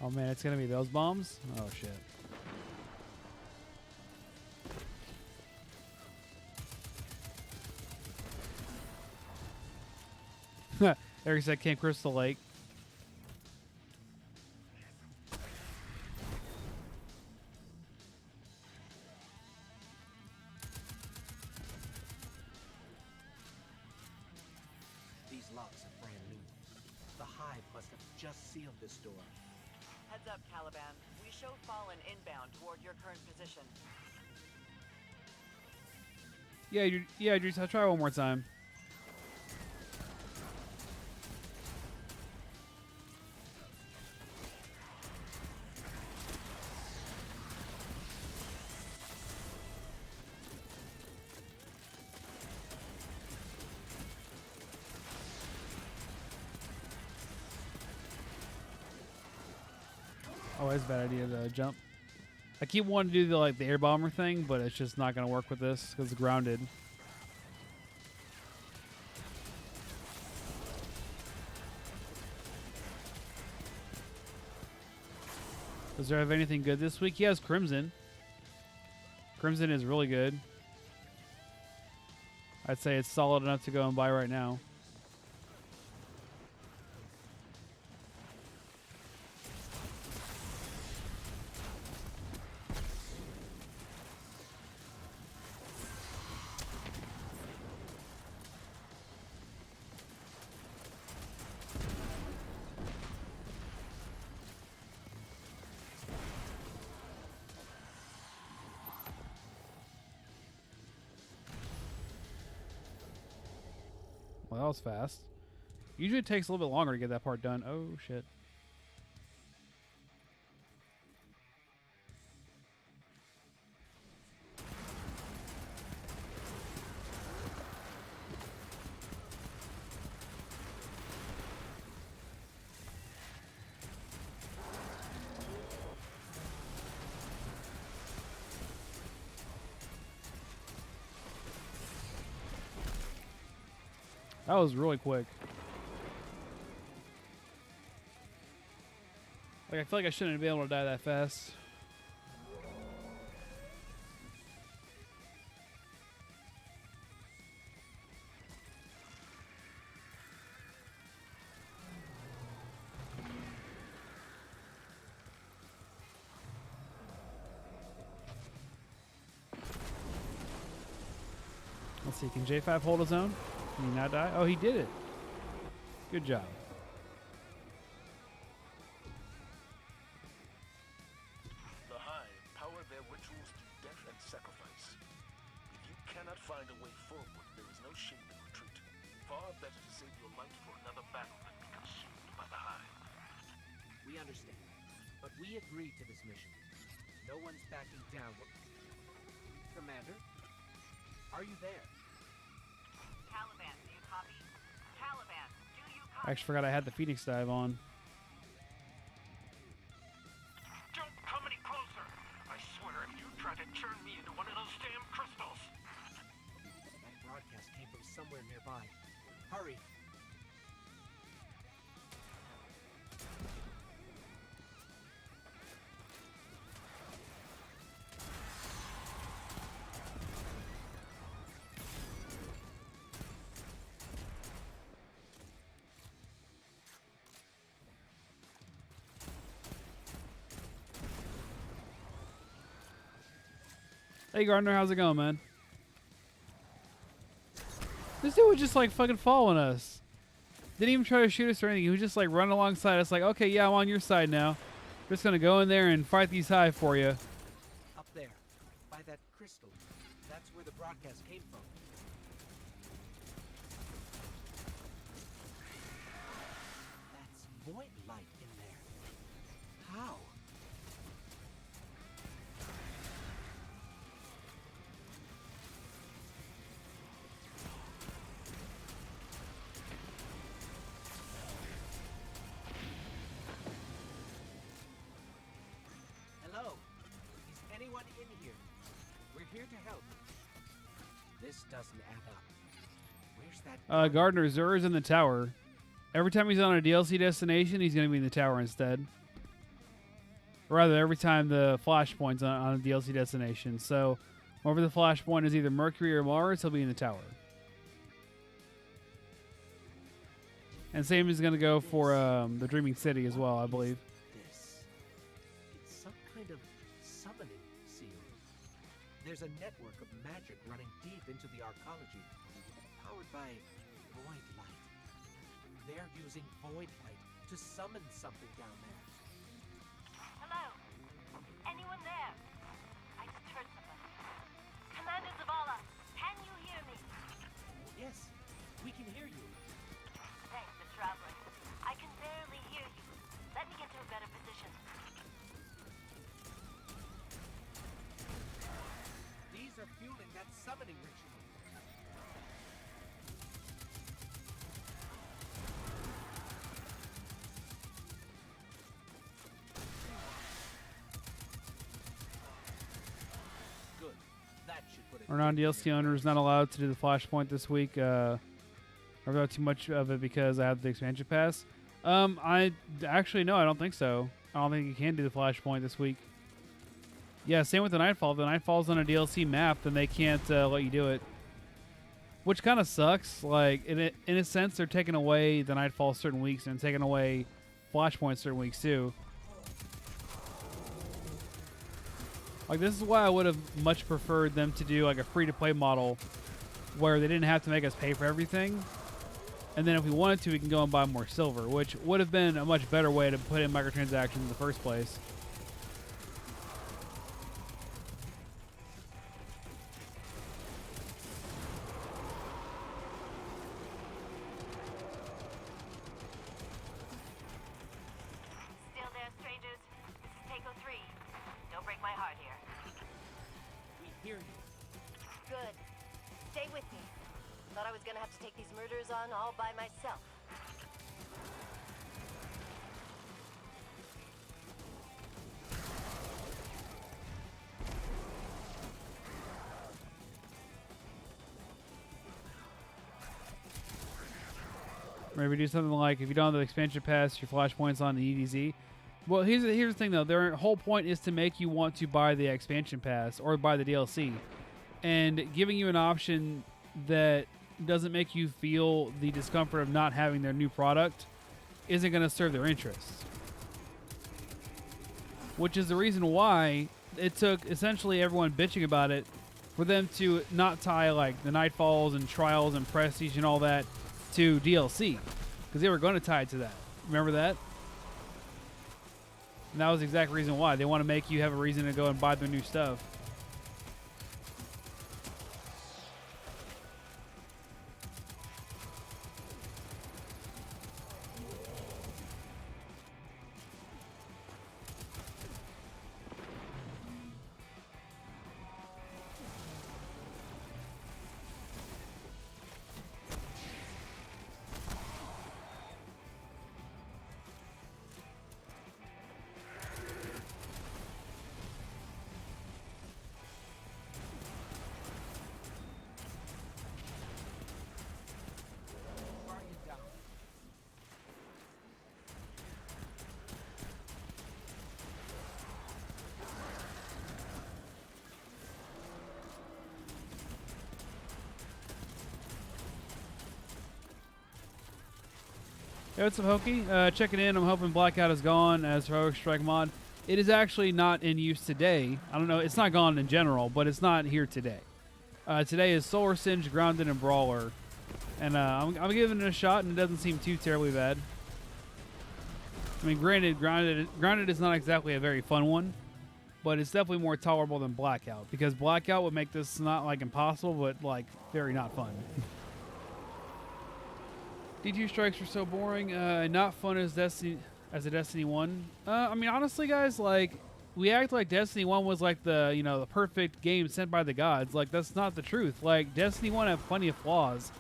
Oh man, it's gonna be those bombs? Oh shit. Eric said Camp Crystal Lake. These locks are brand new. The hive must have just sealed this door. Heads up, Caliban. We show Fallen inbound toward your current position. Yeah, Idris, I'll try one more time. Oh, it's a bad idea to jump. I keep wanting to do the air bomber thing, but it's just not gonna work with this because it's grounded. Does there have anything good this week? He has Crimson. Crimson is really good. I'd say it's solid enough to go and buy right now. Well, that was fast. Usually it takes a little bit longer to get that part done. Oh, shit. That was really quick. I feel like I shouldn't be able to die that fast. Let's see, can J5 hold his own? Can he not die? Oh, he did it. Good job. The Hive power their rituals through death and sacrifice. If you cannot find a way forward, there is no shame in retreat. Far better to save your life for another battle than be consumed by the Hive. We understand, but we agreed to this mission. No one's backing down. Commander, are you there? Caliban, do you copy? Caliban, do you I copy? actually forgot I had the Phoenix dive on. Don't come any closer! I swear if you try to turn me into one of those damn crystals! That broadcast came from somewhere nearby. Hurry! Hey Gardner, how's it going, man? This dude was just fucking following us. Didn't even try to shoot us or anything. He was just run alongside us okay, yeah, I'm on your side now. We're just gonna go in there and fight these Hive for you. Up there, by that crystal. That's where the broadcast came from. That's void light in there. How? Hello? Is anyone in here? We're here to help. This doesn't add up. Where's that? Gardner, Zur is in the tower. Every time he's on a DLC destination, he's gonna be in the tower instead. Or rather, every time the flashpoint's on a DLC destination. So, whenever the flashpoint is either Mercury or Mars, he'll be in the tower. And same is gonna go for the Dreaming City as well, I believe. This. It's some kind of summoning seal. There's a network of magic running deep into the arcology, powered by void light. They're using void light to summon something down there. We can hear you. Thanks, the traveler. I can barely hear you. Let me get to a better position. These are fueling that summoning ritual. Good. That should put it. Our non-DLC owner is not allowed to do the flashpoint this week. I've got too much of it because I have the expansion pass. I actually no, I don't think so. I don't think you can do the flashpoint this week. Yeah, same with the Nightfall. If the Nightfall's on a DLC map, then they can't let you do it, which kind of sucks. Like in a sense, they're taking away the Nightfall certain weeks and taking away flashpoint certain weeks too. Like this is why I would have much preferred them to do like a free-to-play model where they didn't have to make us pay for everything. And then if we wanted to, we can go and buy more silver, which would have been a much better way to put in microtransactions in the first place. Still there, strangers? This is Takeo 3. Don't break my heart here. We hear you. Good. Stay with me. Thought I was gonna have to take these murderers on all by myself. Maybe do something like if you don't have the expansion pass, your flashpoint's on the EDZ. Well, here's the thing though. Their whole point is to make you want to buy the expansion pass or buy the DLC, and giving you an option that doesn't make you feel the discomfort of not having their new product isn't going to serve their interests. Which is the reason why it took essentially everyone bitching about it for them to not tie like the Nightfalls and Trials and Prestige and all that to DLC, because they were going to tie it to that. Remember that? And that was the exact reason why. They want to make you have a reason to go and buy their new stuff. Hey, what's up, Hokey? Checking in. I'm hoping Blackout is gone as Heroic Strike mod. It is actually not in use today. I don't know. It's not gone in general, but it's not here today. Today is Solar Singe, Grounded, and Brawler. And I'm giving it a shot, and it doesn't seem too terribly bad. I mean, granted, Grounded is not exactly a very fun one, but it's definitely more tolerable than Blackout, because Blackout would make this not, like, impossible, but, like, very not fun. D2 strikes were so boring. Not fun as a Destiny 1. I mean, honestly, guys, like, we act like Destiny 1 was like the, you know, the perfect game sent by the gods. Like, that's not the truth. Like, Destiny 1 had plenty of flaws,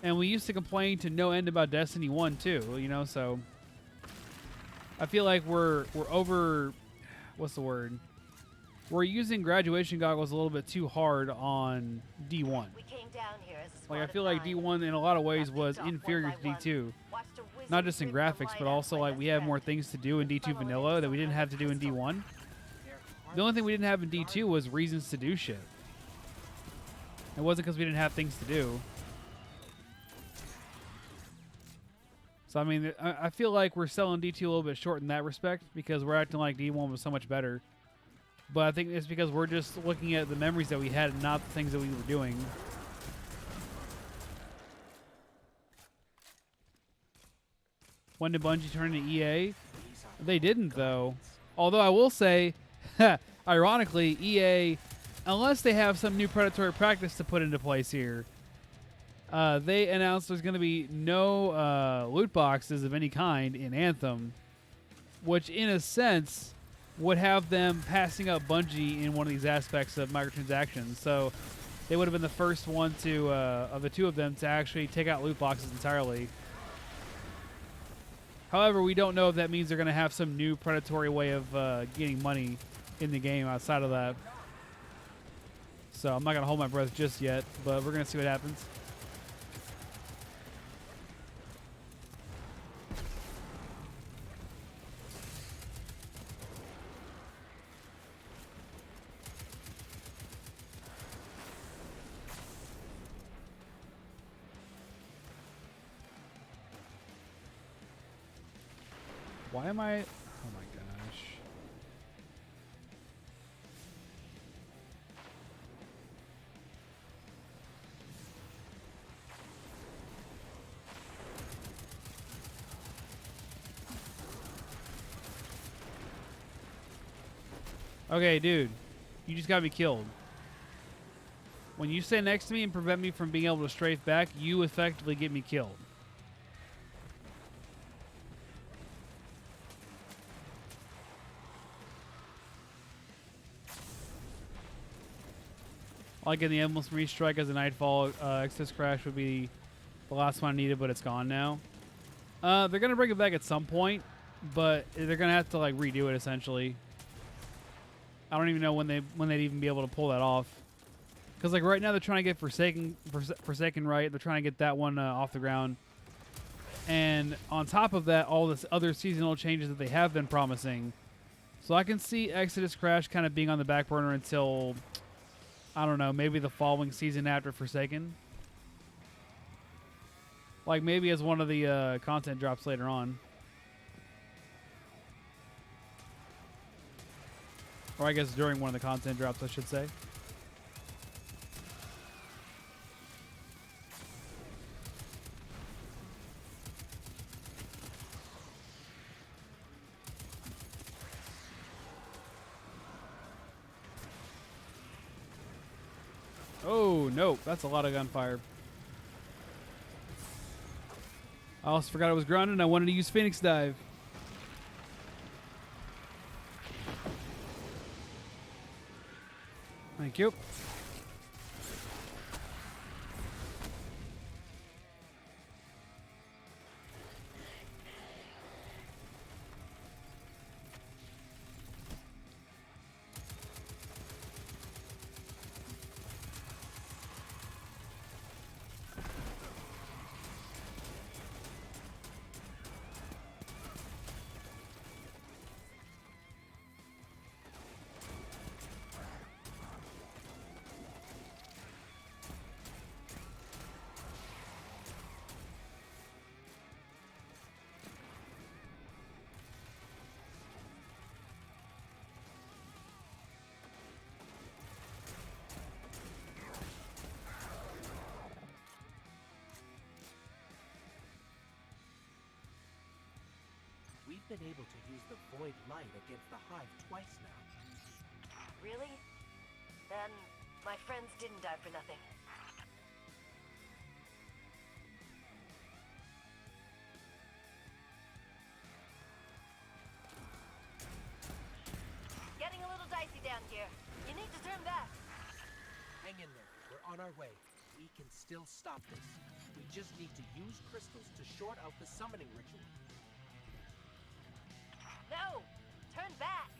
and we used to complain to no end about Destiny 1 too. You know, so I feel like we're over. What's the word? We're using graduation goggles a little bit too hard on D1. We came down here as a Like, I squad feel of like 9. D1 in a lot of ways Got was picked off inferior one to by D2. one. Watched a wizard Not just in rip the graphics, light but out also my like best we have more friend. things to do in D2 Funnel vanilla into that we some didn't kind have of to do in crystal. D1. They're The only thing we didn't have in D2 was reasons to do shit. It wasn't because we didn't have things to do. So I mean, I feel like we're selling D2 a little bit short in that respect because we're acting like D1 was so much better. But I think it's because we're just looking at the memories that we had and not the things that we were doing. When did Bungie turn into EA? They didn't, though. Although I will say, ironically, EA, unless they have some new predatory practice to put into place here, they announced there's going to be no loot boxes of any kind in Anthem, which in a sense would have them passing up Bungie in one of these aspects of microtransactions. So they would have been the first one to, of the two of them, to actually take out loot boxes entirely. However, we don't know if that means they're going to have some new predatory way of getting money in the game outside of that. So I'm not going to hold my breath just yet, but we're going to see what happens. Why am I... Oh my gosh. Okay, dude. You just got me killed. When you stay next to me and prevent me from being able to strafe back, you effectively get me killed. Like in the Endless Marine Strike as a Nightfall, Exodus Crash would be the last one I needed, but it's gone now. They're going to bring it back at some point, but they're going to have to like redo it essentially. I don't even know when they'd even be able to pull that off. Because like right now they're trying to get Forsaken right. They're trying to get that one off the ground. And on top of that, all this other seasonal changes that they have been promising. So I can see Exodus Crash kind of being on the back burner until... I don't know, maybe the following season after Forsaken. Like maybe as one of the content drops later on. Or I guess during one of the content drops, I should say. Oh, no. That's a lot of gunfire. I also forgot I was grounded and I wanted to use Phoenix Dive. Thank you. We've been able to use the Void Light against the Hive twice now. Really? Then my friends didn't die for nothing. Getting a little dicey down here. You need to turn back. Hang in there. We're on our way. We can still stop this. We just need to use crystals to short out the summoning ritual. No! Turn back!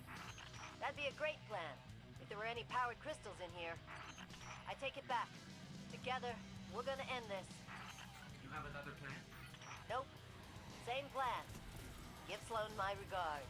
That'd be a great plan, if there were any powered crystals in here. I take it back. Together, we're gonna end this. You have another plan? Nope. Same plan. Give Sloan my regards.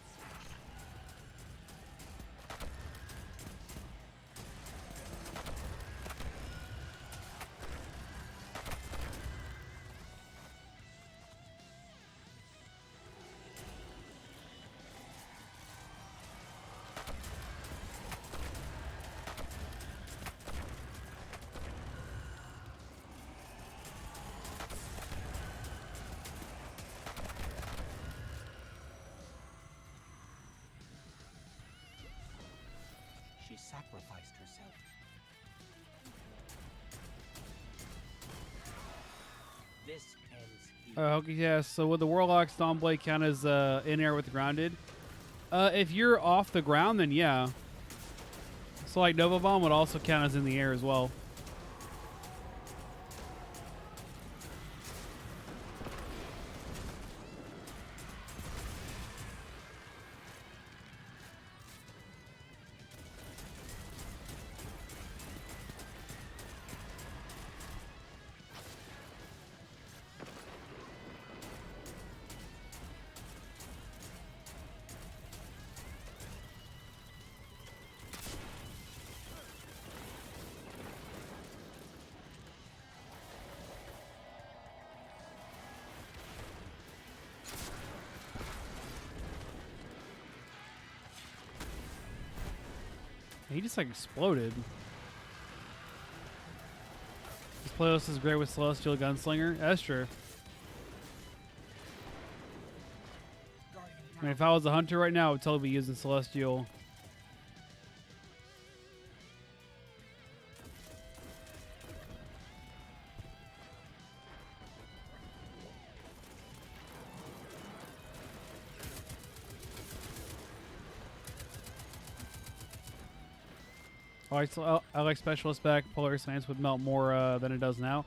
She sacrificed herself. This ends here. Okay, yeah. So would the Warlock Stoneblade count as in air with grounded? If you're off the ground, then yeah. So like Nova Bomb would also count as in the air as well. He just like exploded. This playlist is great with Celestial Gunslinger. That's true. I mean, if I was a hunter right now, I would totally be using Celestial. I like Specialist back. Polar Stance would melt more than it does now.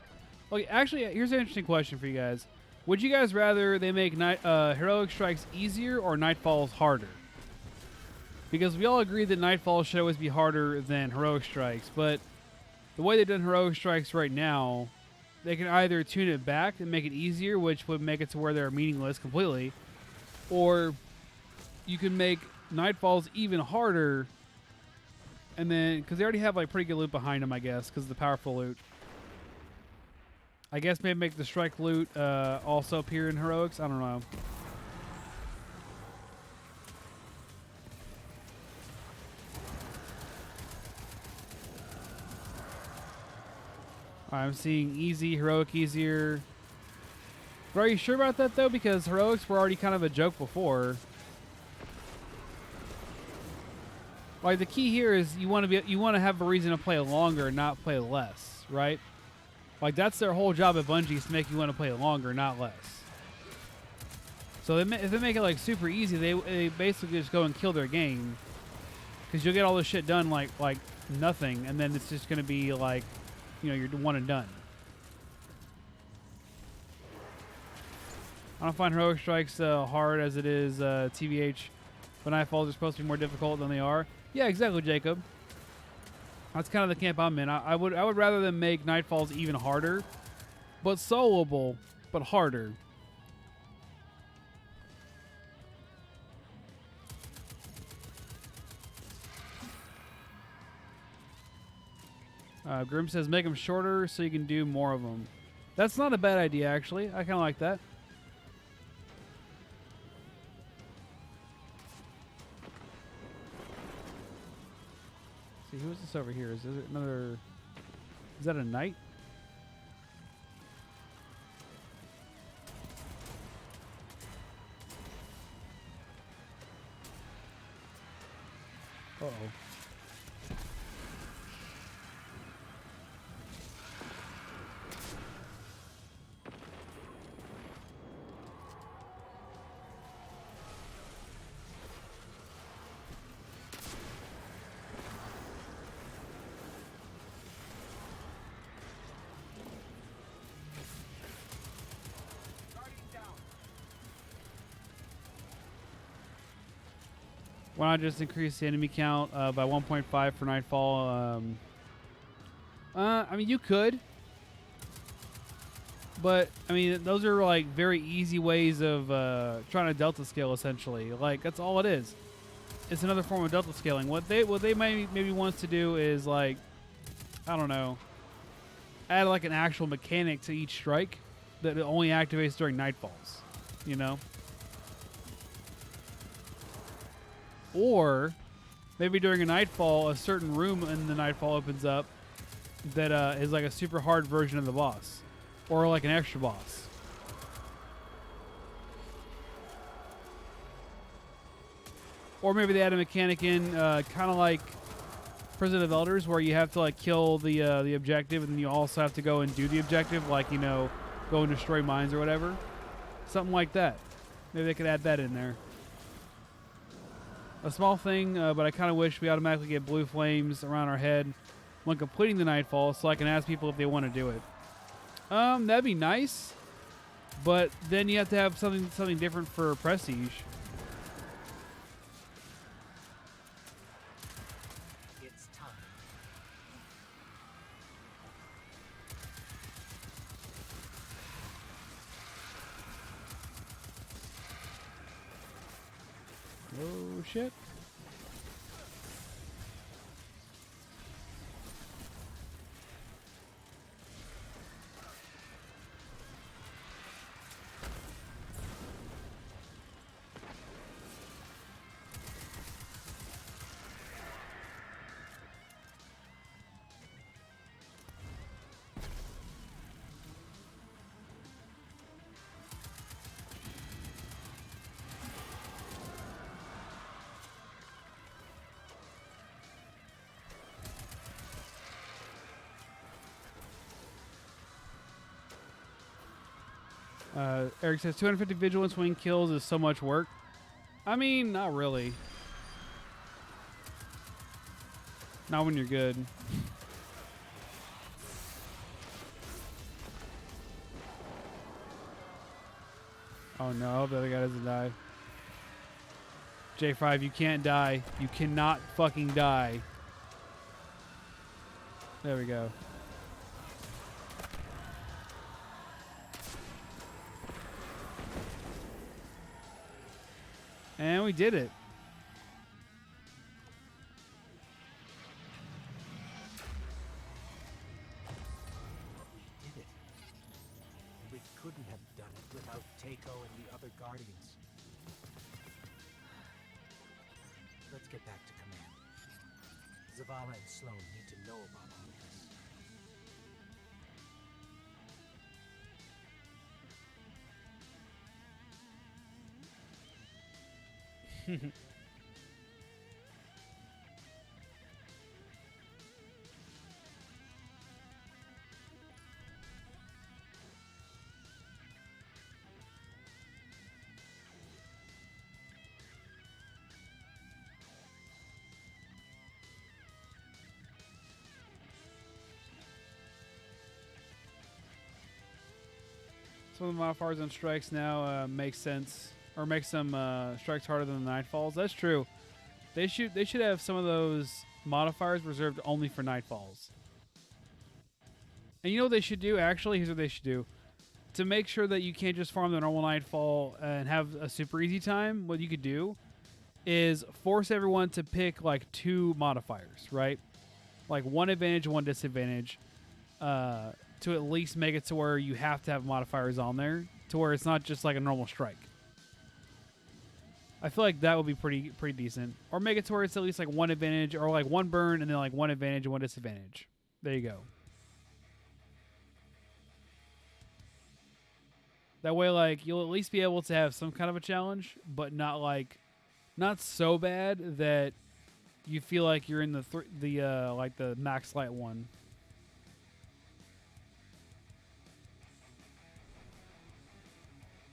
Okay, actually, here's an interesting question for you guys. Would you guys rather they make Heroic Strikes easier or Nightfalls harder? Because we all agree that Nightfalls should always be harder than Heroic Strikes, but the way they've done Heroic Strikes right now, they can either tune it back and make it easier, which would make it to where they're meaningless completely, or you can make Nightfalls even harder. And then, because they already have like pretty good loot behind them, I guess, because of the powerful loot. I guess maybe make the strike loot also appear in Heroics. I don't know. I'm seeing easy, Heroic easier. But are you sure about that though? Because Heroics were already kind of a joke before. Like the key here is you want to have a reason to play longer, not play less, right? Like that's their whole job at Bungie, is to make you want to play longer, not less. So if they make it like super easy, they basically just go and kill their game, because you'll get all this shit done like nothing, and then it's just gonna be like, you know, you're one and done. I don't find Heroic Strikes hard as it is TBH, but Nightfalls are supposed to be more difficult than they are. Yeah, exactly, Jacob. That's kind of the camp I'm in. I would rather them make Nightfalls even harder, but soloable, but harder. Grim says make them shorter so you can do more of them. That's not a bad idea, actually. I kind of like that. See, who is this over here? Is it another... Is that a knight? Uh-oh. Why not just increase the enemy count by 1.5 for Nightfall? I mean, you could. But, I mean, those are, like, very easy ways of trying to delta scale, essentially. Like, that's all it is. It's another form of delta scaling. What they maybe wants to do is, like, I don't know, add, like, an actual mechanic to each strike that only activates during Nightfalls, you know? Or maybe during a Nightfall, a certain room in the Nightfall opens up that is like a super hard version of the boss, or like an extra boss. Or maybe they add a mechanic in, kind of like Prison of Elders, where you have to like kill the objective, and then you also have to go and do the objective. Like, you know, go and destroy mines or whatever. Something like that. Maybe they could add that in there. A small thing, but I kind of wish we automatically get blue flames around our head when completing the Nightfall, so I can ask people if they want to do it. That'd be nice, but then you have to have something different for prestige. It's time. Oh shit. Eric says 250 vigilance when kills is so much work. I mean, not really. Not when you're good. Oh no, I hope the other guy doesn't die. J5, you can't die. You cannot fucking die. There we go. And we did it. We did it. We couldn't have done it without Takeo and the other Guardians. Let's get back to command. Zavala and Sloan need to know about all this. Some of the modifiers on strikes now make sense, or make some strikes harder than the Nightfalls. That's true. They should have some of those modifiers reserved only for Nightfalls. And you know what they should do? Actually, here's what they should do. To make sure that you can't just farm the normal Nightfall and have a super easy time, what you could do is force everyone to pick like 2 modifiers, right? Like 1 advantage, 1 disadvantage. To at least make it to where you have to have modifiers on there, to where it's not just like a normal strike. I feel like that would be pretty decent. Or make it to where it's at least like 1 advantage, or like 1 burn and then like 1 advantage and 1 disadvantage. There you go. That way, like, you'll at least be able to have some kind of a challenge, but not so bad that you feel like you're in the max light one.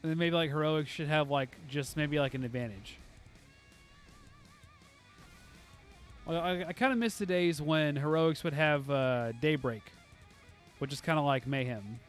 And then maybe like heroics should have like just maybe like an advantage. I kind of miss the days when heroics would have daybreak, which is kind of like mayhem.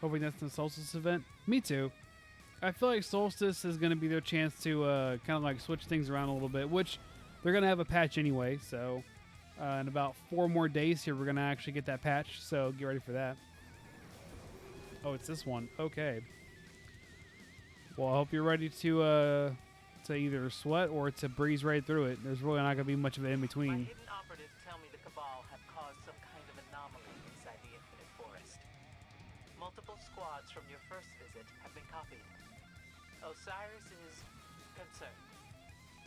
Hoping that's the Solstice event. Me too. I feel like Solstice is going to be their chance to kind of like switch things around a little bit, which they're going to have a patch anyway. So in about 4 more days here, we're going to actually get that patch. So get ready for that. Oh, it's this one. Okay. Well, I hope you're ready to either sweat or to breeze right through it. There's really not going to be much of it in My between. hidden operatives tell me the Cabal have caused some kind of anomaly inside the Infinite Forest. squads from your first visit have been copied. Osiris is concerned.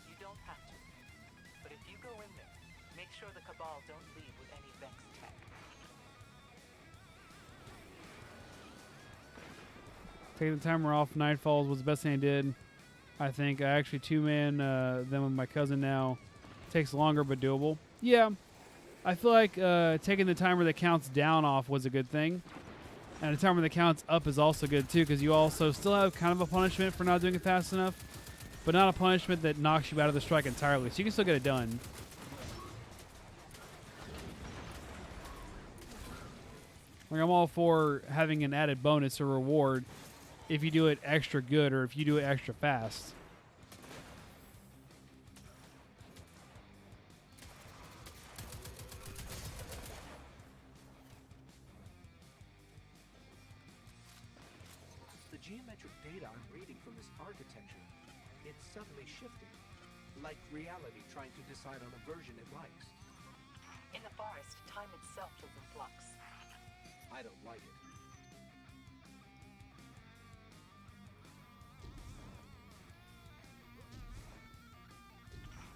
You don't have to. But if you go in there, make sure the Cabal don't leave with any Vex tech. Taking the timer off Nightfalls was the best thing I did. I think I actually two-man them with my cousin now. Takes longer but doable. Yeah, I feel like taking the timer that counts down off was a good thing. And a timer that counts up is also good too, because you also still have kind of a punishment for not doing it fast enough, but not a punishment that knocks you out of the strike entirely, so you can still get it done. Like, I'm all for having an added bonus or reward if you do it extra good or if you do it extra fast. The geometric data I'm reading from this architecture, it's suddenly shifting. Like reality trying to decide on a version it likes. In the forest, time itself is in flux. I don't like it.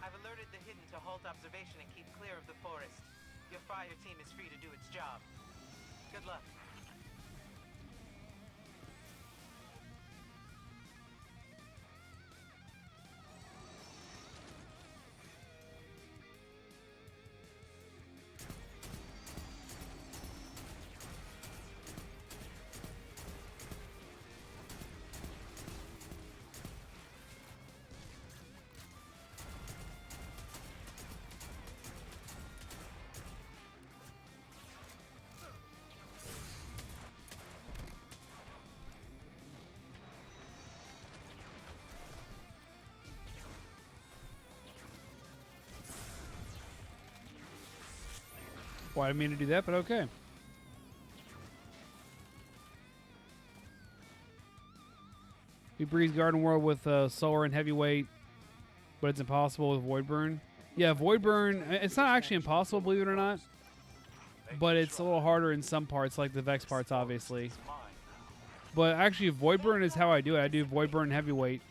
I've alerted the Hidden to halt observation and keep clear of the forest. Your fire team is free to do its job. Good luck. Well, I didn't mean to do that, but okay. We breeze Garden World with Solar and Heavyweight, but it's impossible with Void Burn. Yeah, Void Burn, it's not actually impossible, believe it or not, but it's a little harder in some parts, like the Vex parts, obviously. But actually, Void Burn is how I do it. I do Void Burn Heavyweight.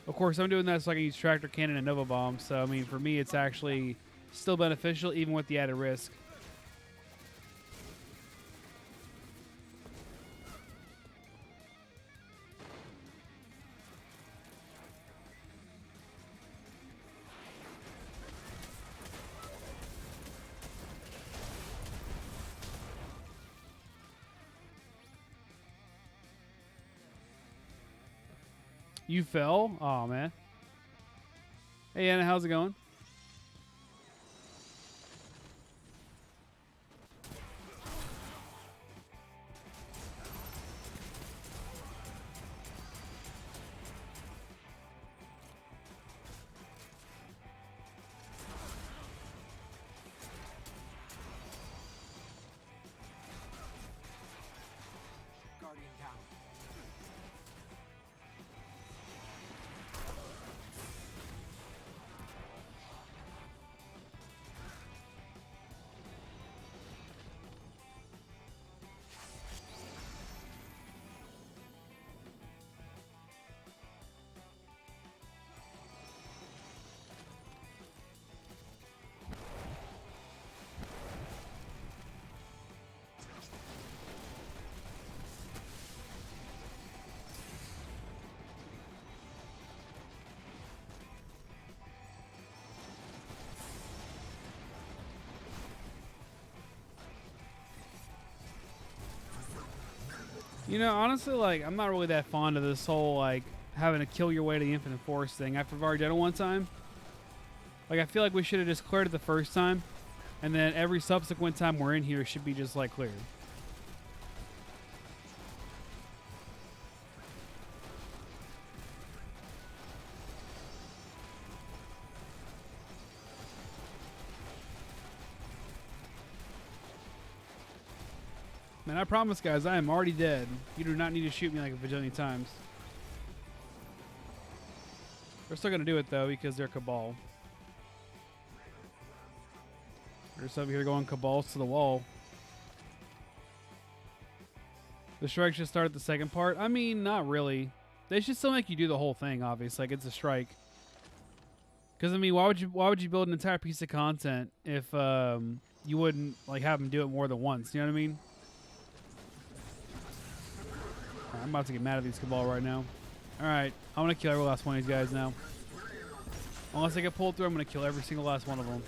Of course, I'm doing that so I can use Tractor Cannon and Nova Bomb. So, I mean, for me, it's actually still beneficial, even with the added risk. You fell? Oh, man. Hey, Anna, how's it going? Guardian down. You know, honestly, like, I'm not really that fond of this whole, like, having to kill your way to the Infinite Forest thing. After I've already done it one time, like, I feel like we should have just cleared it the first time, and then every subsequent time we're in here should be just, like, cleared. Man, I promise, guys, I am already dead. You do not need to shoot me like a bajillion times. They're still going to do it, though, because they're Cabal. They're just over here going Cabals to the wall. The strike should start at the second part. I mean, not really. They should still make you do the whole thing, obviously. Like, it's a strike. Because, I mean, why would you build an entire piece of content if you wouldn't, like, have them do it more than once? You know what I mean? Right, I'm about to get mad at these Cabal right now. Alright, I'm going to kill every last one of these guys now. Unless I get pulled through, I'm going to kill every single last one of them.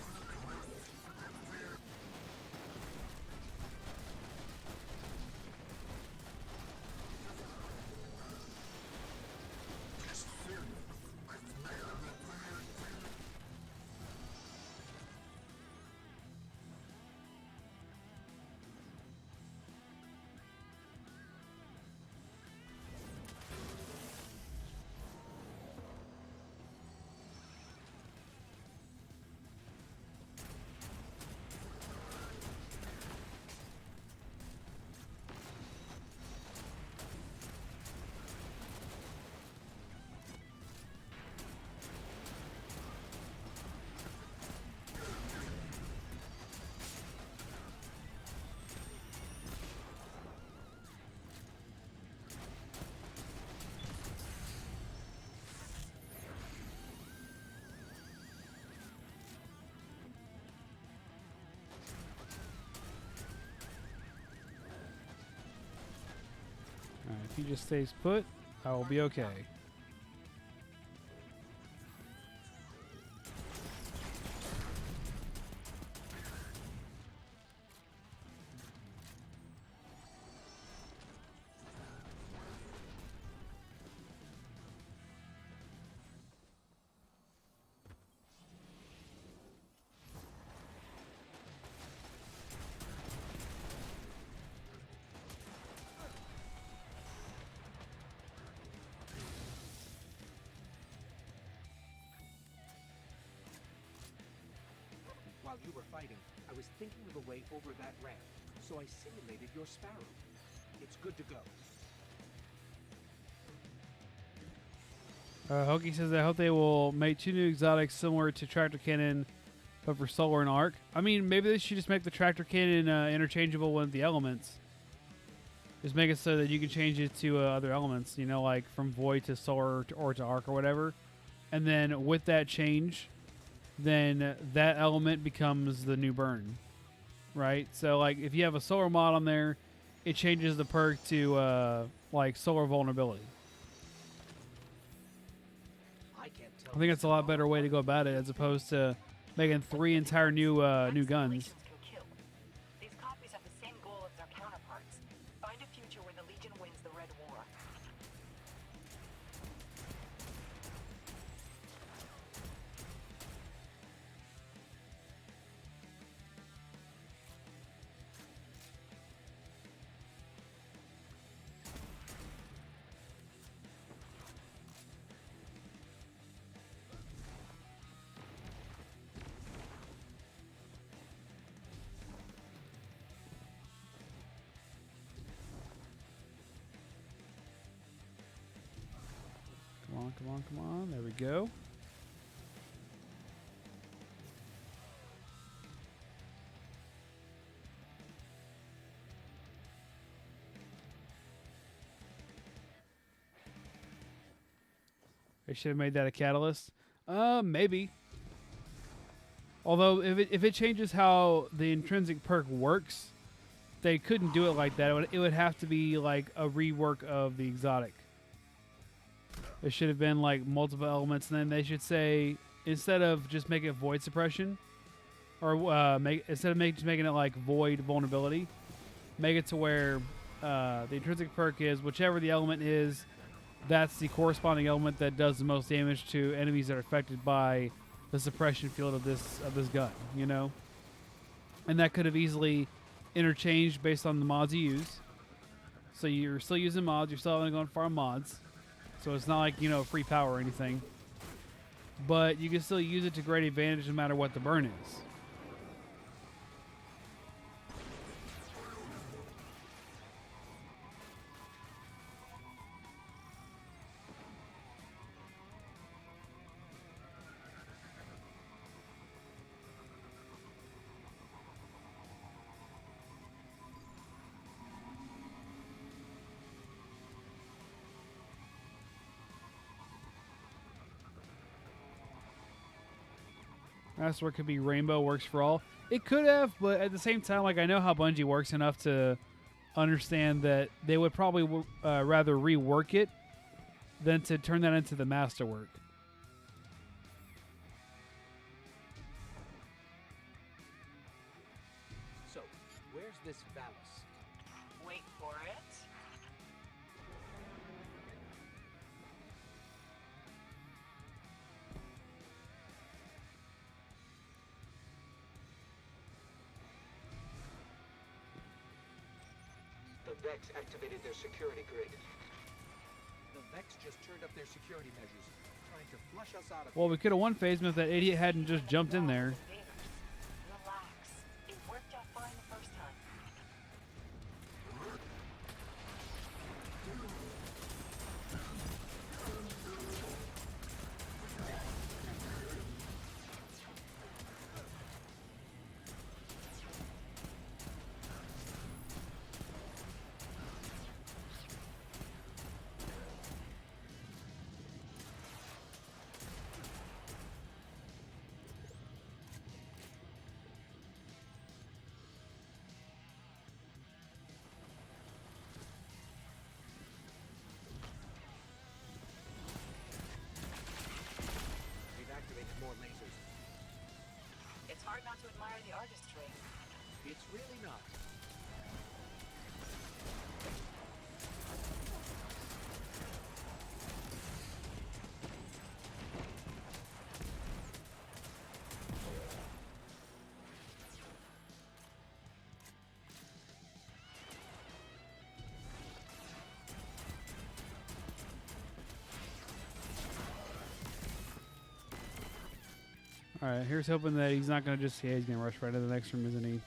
Alright, if he just stays put, I will be okay. While you were fighting, I was thinking of a way over that ramp, so I simulated your Sparrow. It's good to go. Hokie says, I hope they will make 2 new exotics similar to Tractor Cannon, but for Solar and Arc. I mean, maybe they should just make the Tractor Cannon interchangeable with the elements. Just make it so that you can change it to other elements, you know, like from Void to Solar or to Arc or whatever. And then with that change, then that element becomes the new burn, right? So, like, if you have a Solar mod on there, it changes the perk to, like, Solar Vulnerability. I think it's a lot better way to go about it as opposed to making 3 entire new guns. These copies have the same goal as their counterparts. Find a future where the Legion wins the Red War. Come on, come on, come on. There we go. They should have made that a catalyst. Maybe. Although, if it changes how the intrinsic perk works, they couldn't do it like that. It would have to be like a rework of the exotic. It should have been like multiple elements, and then they should say, instead of just making it void suppression, or instead of just making it like void vulnerability, make it to where the intrinsic perk is whichever the element is, that's the corresponding element that does the most damage to enemies that are affected by the suppression field of this gun, you know? And that could have easily interchanged based on the mods you use. So you're still using mods, you're still having to go and farm mods. So it's not like, you know, free power or anything. But you can still use it to great advantage no matter what the burn is. Masterwork could be Rainbow Works for All. It could have, but at the same time, like I know how Bungie works enough to understand that they would probably rather rework it than to turn that into the Masterwork. So, where's this Valis? Wait for it. The Vex activated their security grid. The Vex just turned up their security measures, trying to flush us out of Well, here. we could have won Phasma if that idiot hadn't just jumped in there. Relax. It worked out fine the first time. We've activated more lasers. It's hard not to admire the artistry. It's really not. All right, here's hoping that he's not going to just... Yeah, he's going to rush right into the next room, isn't he?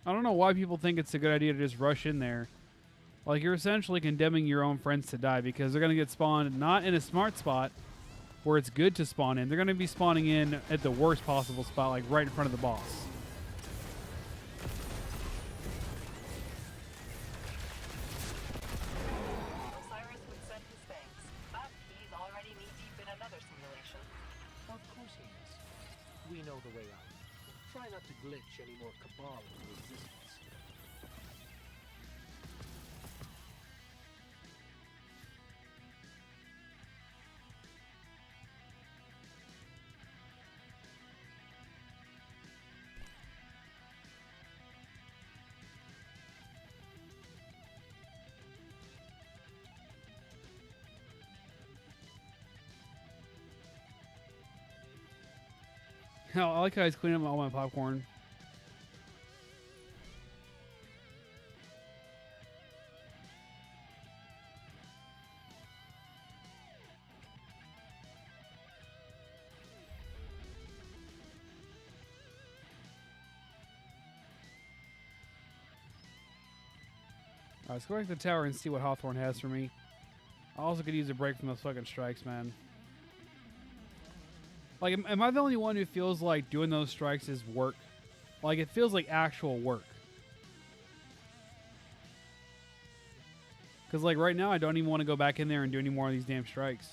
I don't know why people think it's a good idea to just rush in there. Like, you're essentially condemning your own friends to die because they're going to get spawned not in a smart spot where it's good to spawn in. They're going to be spawning in at the worst possible spot, like right in front of the boss. Osiris would send his thanks, but he's already knee-deep in another simulation. Of course he is. We know the way out. Try not to glitch any more Cabal into existence. I like how he's cleaning up all my popcorn. Alright, let's go back to the tower and see what Hawthorne has for me. I also could use a break from those fucking strikes, man. Like, am I the only one who feels like doing those strikes is work? Like, it feels like actual work. Because, like, right now, I don't even want to go back in there and do any more of these damn strikes.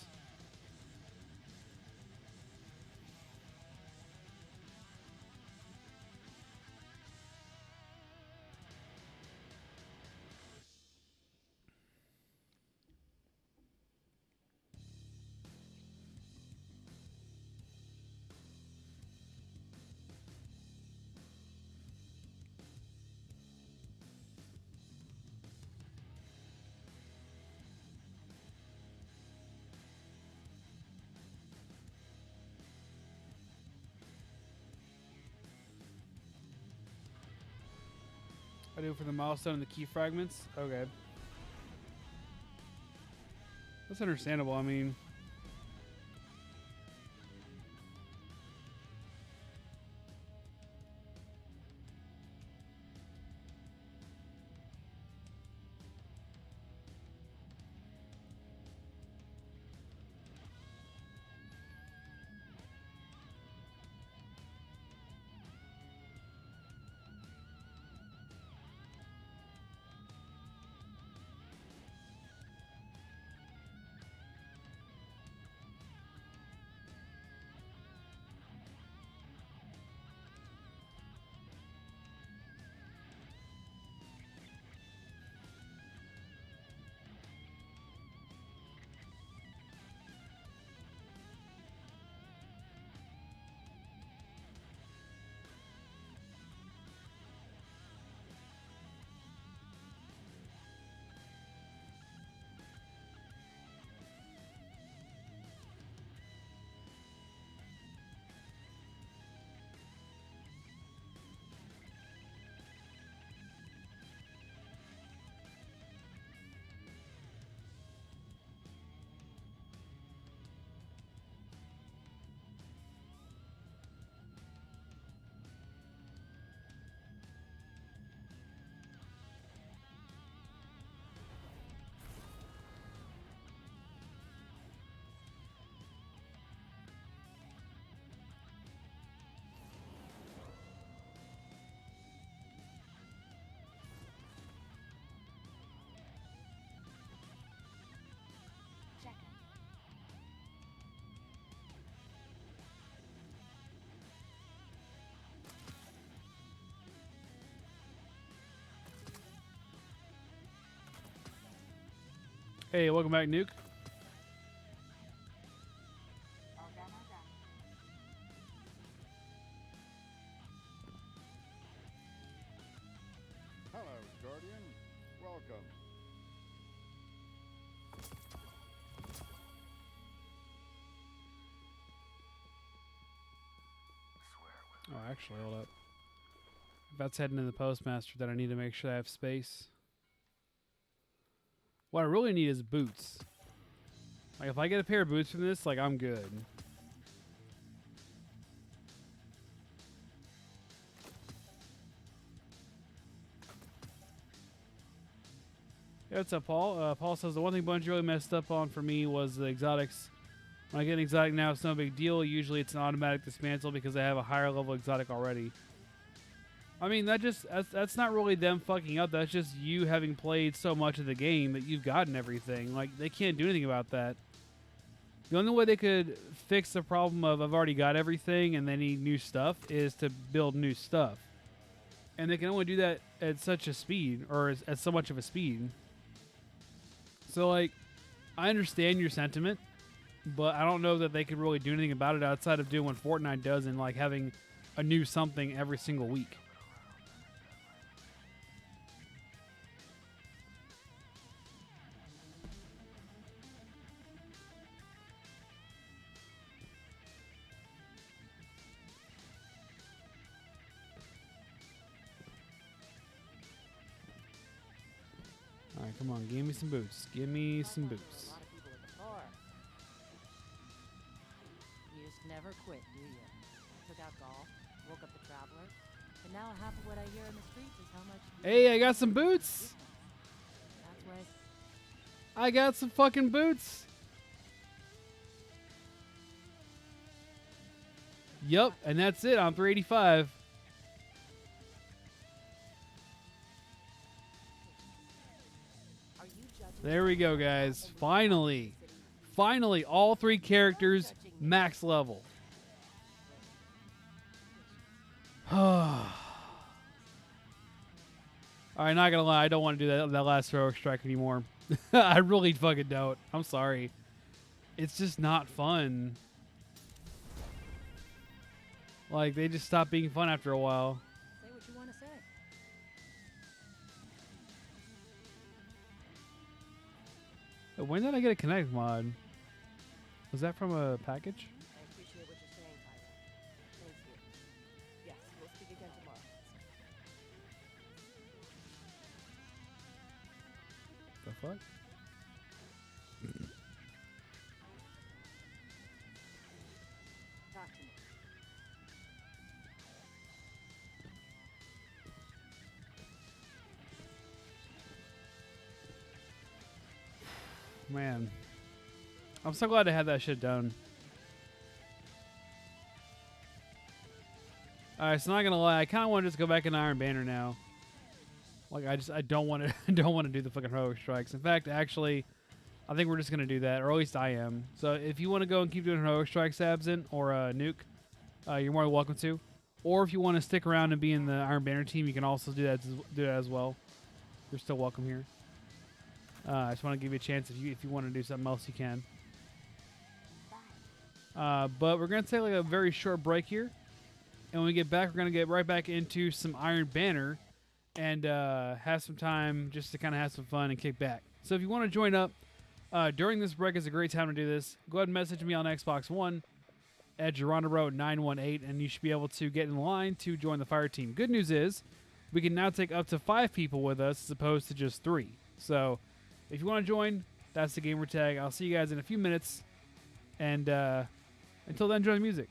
I do for the milestone and the key fragments? Okay. That's understandable. I mean... Hey, welcome back, Nuke. Hello, Guardian. Welcome. Oh, actually, hold up. That's heading to the postmaster that I need to make sure I have space. What I really need is boots. Like, if I get a pair of boots from this, like, I'm good. Yeah, what's up, Paul? Paul says the one thing Bungie really messed up on for me was the exotics. When I get an exotic now, it's no big deal. Usually it's an automatic dismantle because I have a higher level exotic already. I mean, that's not really them fucking up. That's just you having played so much of the game that you've gotten everything. Like, they can't do anything about that. The only way they could fix the problem of I've already got everything and they need new stuff is to build new stuff. And they can only do that at such a speed, or at so much of a speed. So, like, I understand your sentiment, but I don't know that they could really do anything about it outside of doing what Fortnite does and, like, having a new something every single week. Alright, come on, give me some boots. Give me some boots. A lot of people at the bar. You just never quit, do you? Took out golf, woke up the traveler, and now half of what I hear in the streets is how much. Hey, I got some boots! That's why. I got some fucking boots! Yup, and that's it on 385. There we go, guys. Finally. Finally, all three characters max level. Alright, not gonna lie, I don't want to do that last heroic strike anymore. I really fucking don't. I'm sorry. It's just not fun. Like, they just stop being fun after a while. Say what you want to say. When did I get a Connect mod? Was that from a package? I appreciate what you're saying, Tyler. Thank you. Yes, we'll speak again tomorrow. The fuck? Talk to me. Man. I'm so glad I had that shit done. Alright, so not gonna lie, I kinda wanna just go back in Iron Banner now. Like, I don't wanna don't wanna do the fucking heroic strikes. In fact, actually, I think we're just gonna do that, or at least I am. So if you wanna go and keep doing heroic strikes, Absent, or Nuke, you're more than welcome to. Or if you wanna stick around and be in the Iron Banner team, you can also do that as well. You're still welcome here. I just want to give you a chance. If you want to do something else, you can. But we're going to take like a very short break here. And when we get back, we're going to get right back into some Iron Banner and have some time just to kind of have some fun and kick back. So if you want to join up during this break, is a great time to do this. Go ahead and message me on Xbox One at Geronimo918, and you should be able to get in line to join the fire team. Good news is we can now take up to 5 people with us as opposed to just 3. So if you want to join, that's the gamer tag. I'll see you guys in a few minutes. And until then, enjoy the music.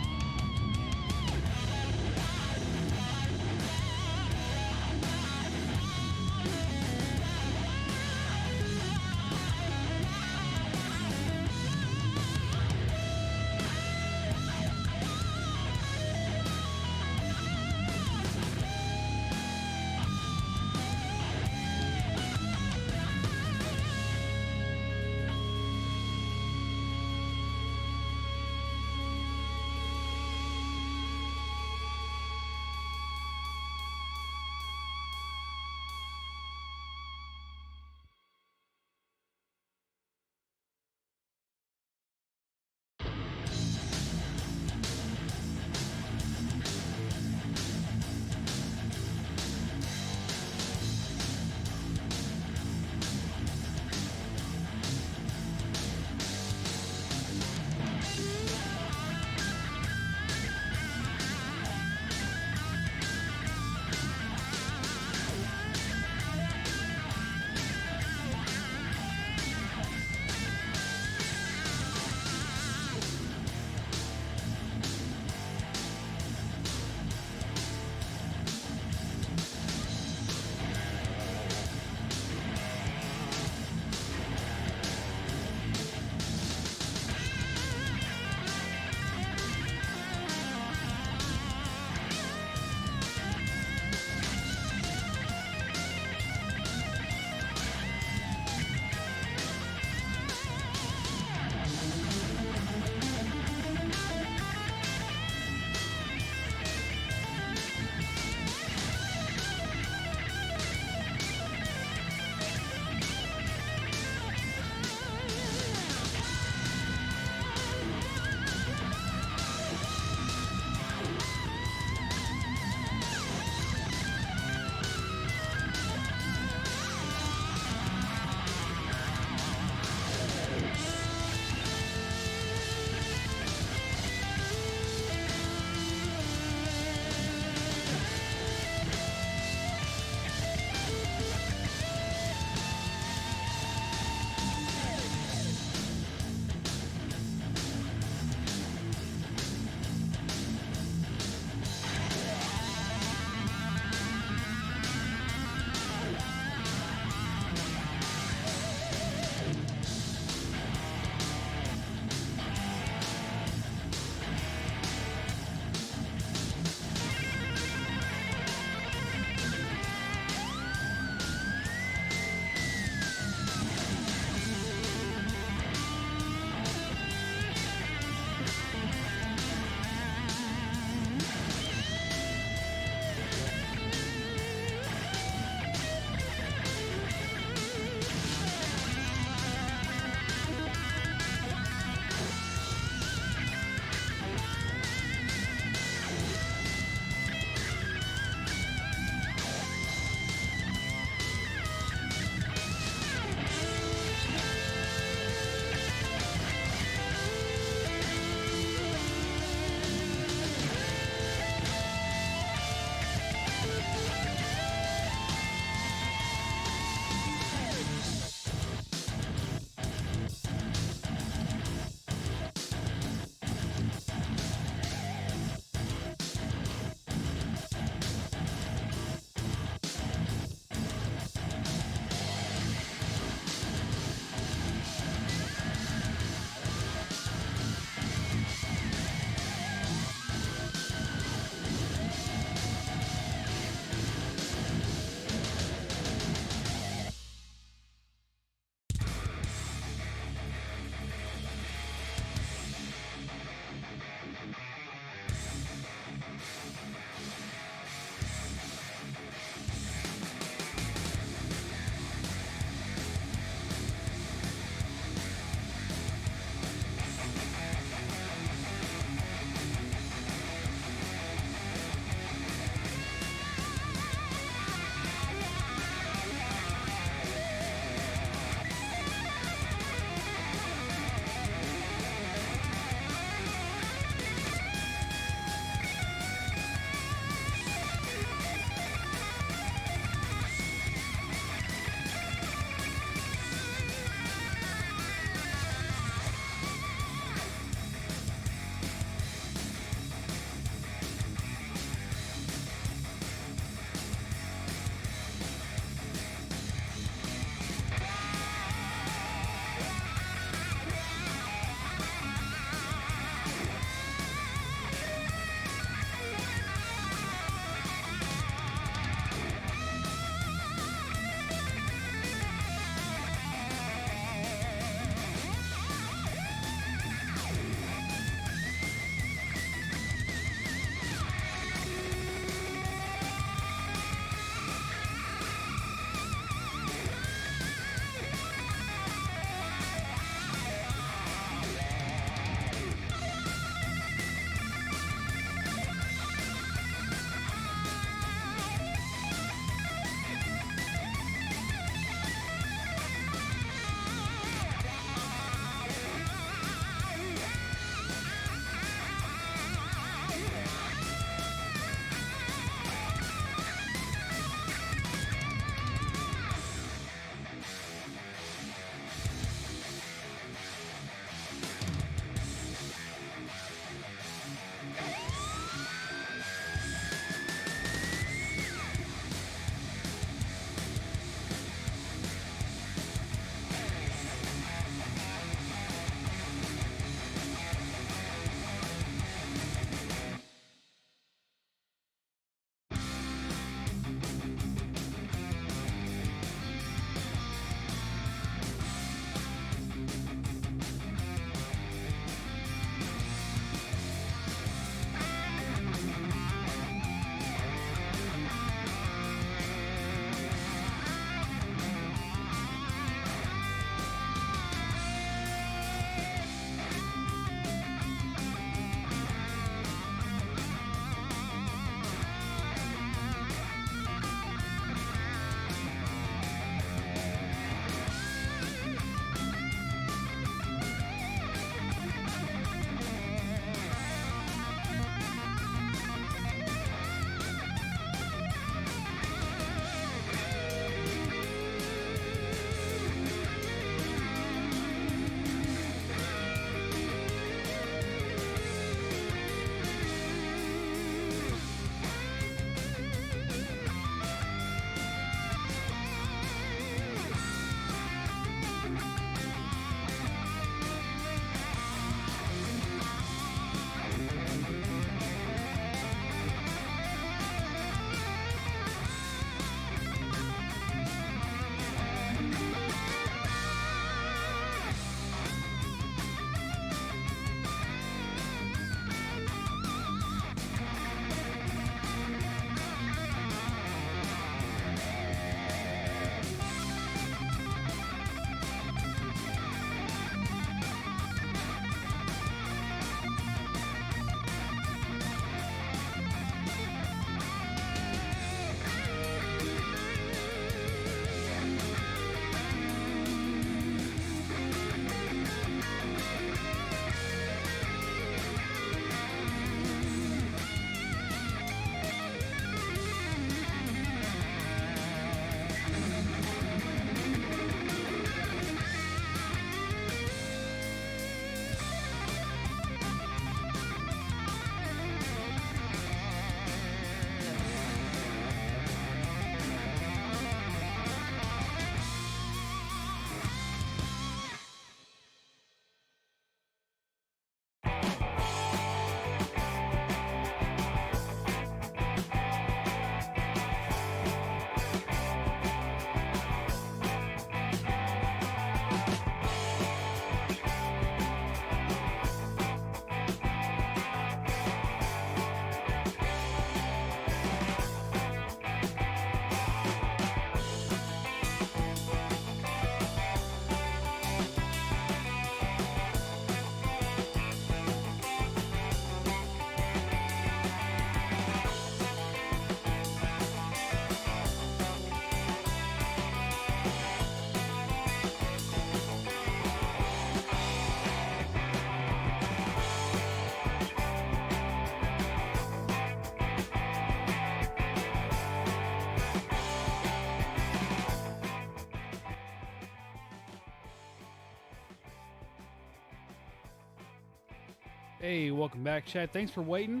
Hey, welcome back, chat. Thanks for waiting.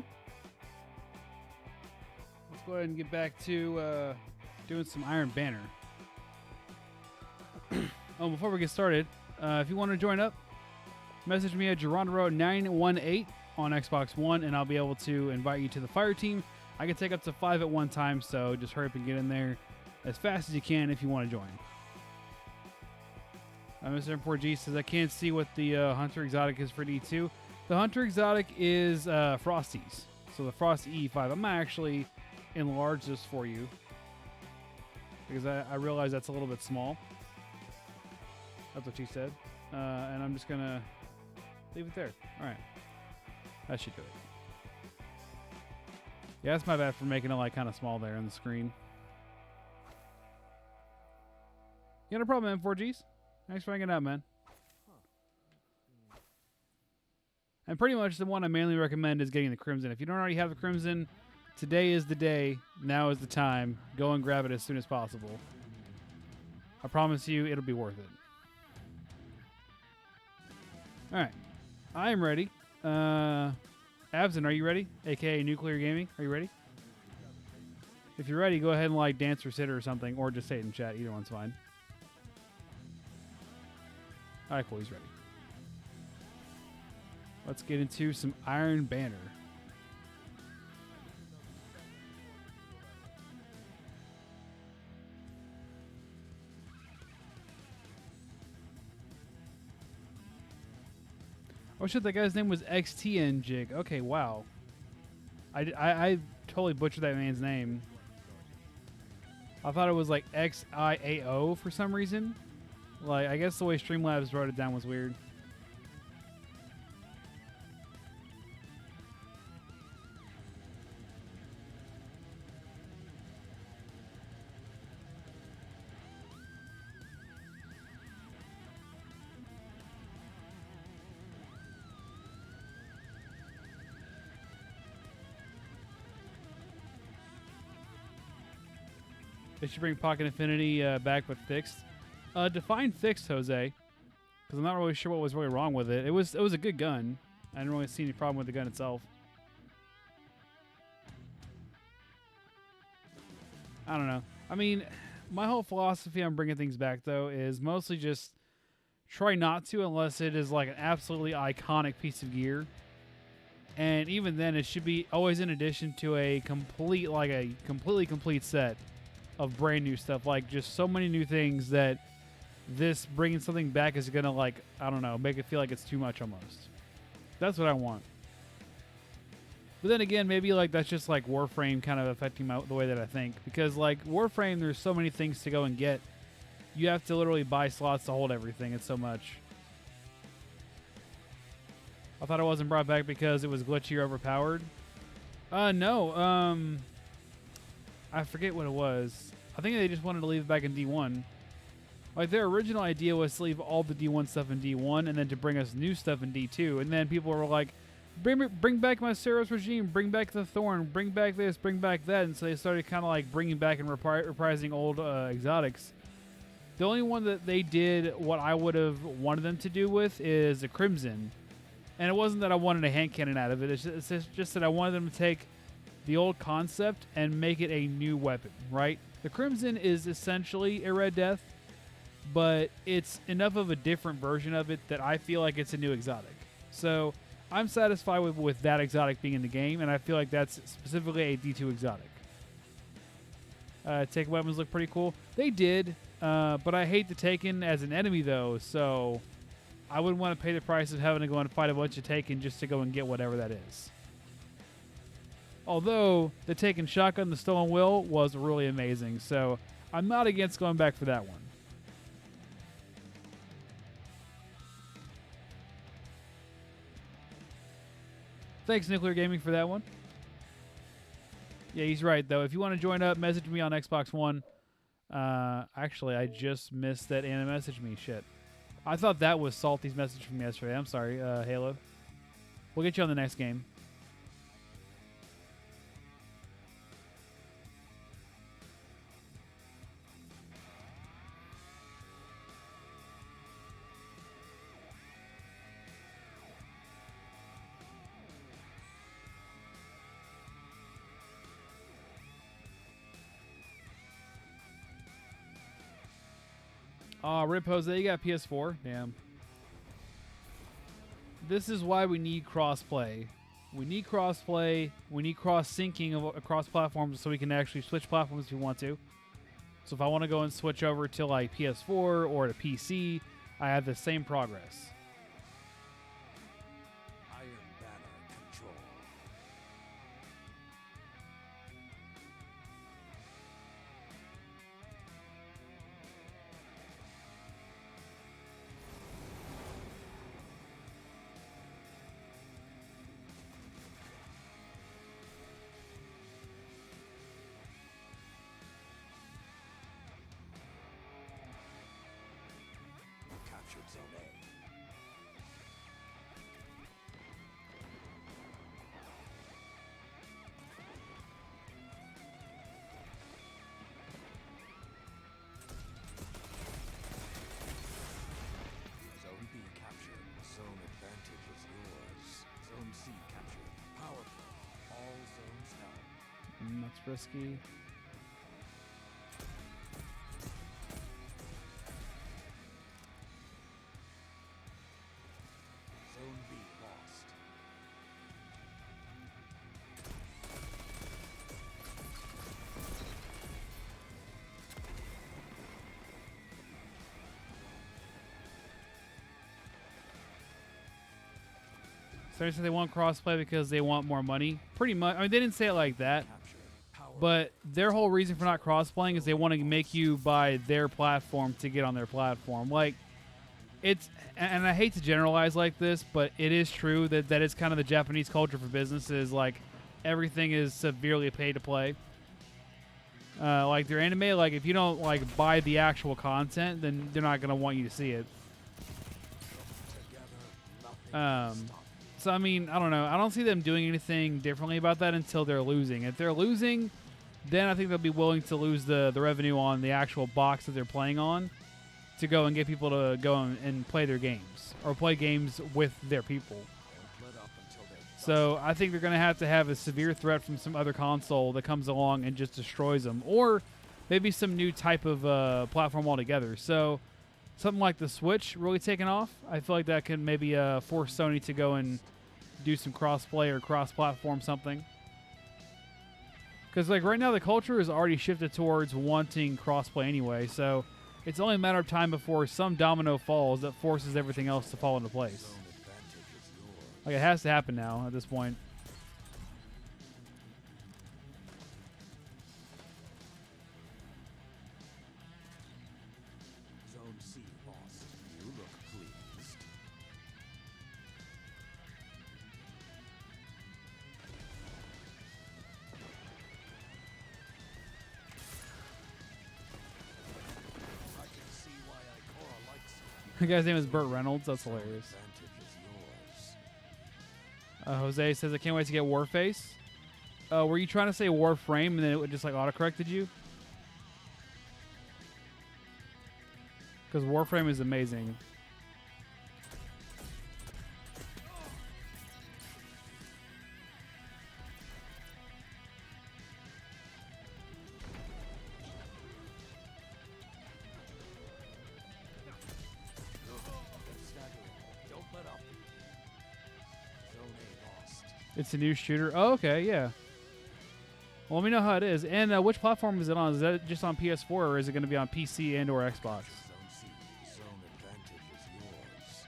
Let's go ahead and get back to doing some Iron Banner. Oh, before we get started, if you want to join up, message me at Gerondero918 on Xbox One, and I'll be able to invite you to the fire team. I can take up to 5 at one time, so just hurry up and get in there as fast as you can if you want to join. Mr. M4G says, I can't see what the Hunter Exotic is for D2. The Hunter Exotic is Frosties. So the Frosty E5. I'm going to actually enlarge this for you because I realize that's a little bit small. That's what she said. And I'm just going to leave it there. All right. That should do it. Yeah, that's my bad for making it like kind of small there on the screen. You got a problem, M4Gs? Thanks for hanging out, man. And pretty much the one I mainly recommend is getting the Crimson. If you don't already have the Crimson, today is the day. Now is the time. Go and grab it as soon as possible. I promise you, it'll be worth it. All right. I am ready. Absent, are you ready? AKA Nuclear Gaming, are you ready? If you're ready, go ahead and like dance or sit or something, or just say it in chat. Either one's fine. All right, cool. He's ready. Let's get into some Iron Banner. Oh shit, that guy's name was XTN Jig. Okay, wow. I totally butchered that man's name. I thought it was like XIAO for some reason. Like, I guess the way Streamlabs wrote it down was weird. They should bring Pocket Infinity back but fixed. Define fixed, Jose, because I'm not really sure what was really wrong with it. It was a good gun. I didn't really see any problem with the gun itself. I don't know. I mean, my whole philosophy on bringing things back, though, is mostly just try not to unless it is like an absolutely iconic piece of gear. And even then, it should be always in addition to a completely complete set of brand new stuff. Like, just so many new things that this bringing something back is gonna, like, I don't know, make it feel like it's too much almost. That's what I want. But then again, maybe like that's just like Warframe kind of affecting the way that I think, because like Warframe, there's so many things to go and get. You have to literally buy slots to hold everything. It's so much. I thought it wasn't brought back because it was glitchy or overpowered. No. I forget what it was. I think they just wanted to leave it back in D1. Like, their original idea was to leave all the D1 stuff in D1 and then to bring us new stuff in D2. And then people were like, bring back my Saros regime, bring back the Thorn, bring back this, bring back that. And so they started kind of like bringing back and reprising old exotics. The only one that they did what I would have wanted them to do with is the Crimson. And it wasn't that I wanted a hand cannon out of it. It's just that I wanted them to take the old concept and make it a new weapon, right? The Crimson is essentially a Red Death, but it's enough of a different version of it that I feel like it's a new exotic. So I'm satisfied with that exotic being in the game, and I feel like that's specifically a D2 exotic. Taken weapons look pretty cool. They did, but I hate the Taken as an enemy, though, so I wouldn't want to pay the price of having to go and fight a bunch of Taken just to go and get whatever that is. Although the Taken shotgun, the Stolen Will, was really amazing, so I'm not against going back for that one. Thanks, Nuclear Gaming, for that one. Yeah, he's right, though. If you want to join up, message me on Xbox One. Actually, I just missed that Anna messaged me. Shit. I thought that was Salty's message from yesterday. I'm sorry, Halo. We'll get you on the next game. Aw, Rip Jose, you got PS4? Damn. This is why we need crossplay. We need crossplay. We need cross-syncing across platforms so we can actually switch platforms if we want to. So if I want to go and switch over to like PS4 or to PC, I have the same progress. Iron Banner control. Captured Zone A. Zone B captured. Zone advantage is yours. Zone C captured. Power play. All zones held. That's risky. Zone B lost. So they said they want crossplay because they want more money. Pretty much. I mean, they didn't say it like that. Captured. Power But their whole reason for not cross-playing is they want to make you buy their platform to get on their platform. Like, it's, and I hate to generalize like this, but it is true that that is kind of the Japanese culture for businesses. Like, everything is severely pay to play. Like their anime, like if you don't like buy the actual content, then they're not gonna want you to see it. So I mean, I don't know. I don't see them doing anything differently about that until they're losing. If they're losing, then I think they'll be willing to lose the revenue on the actual box that they're playing on to go and get people to go and play their games or play games with their people. So I think they're going to have a severe threat from some other console that comes along and just destroys them, or maybe some new type of platform altogether. So something like the Switch really taking off, I feel like that could maybe force Sony to go and do some cross-play or cross-platform something. Because like right now the culture is already shifted towards wanting cross-play anyway, so it's only a matter of time before some domino falls that forces everything else to fall into place. Like, it has to happen now at this point. Zone C lost. You look pleased. I can see why Ikora likes you. The guy's name is Burt Reynolds. That's hilarious. Advantage is yours. Jose says, I can't wait to get Warface. Were you trying to say Warframe and then it would just like autocorrected you? Because Warframe is amazing. Don't let up. Zone A lost. It's a new shooter. Oh, okay, yeah. Well, let me know how it is. And which platform is it on? Is that just on PS4 or is it going to be on PC and or Xbox? Zone C. Zone advantage is yours.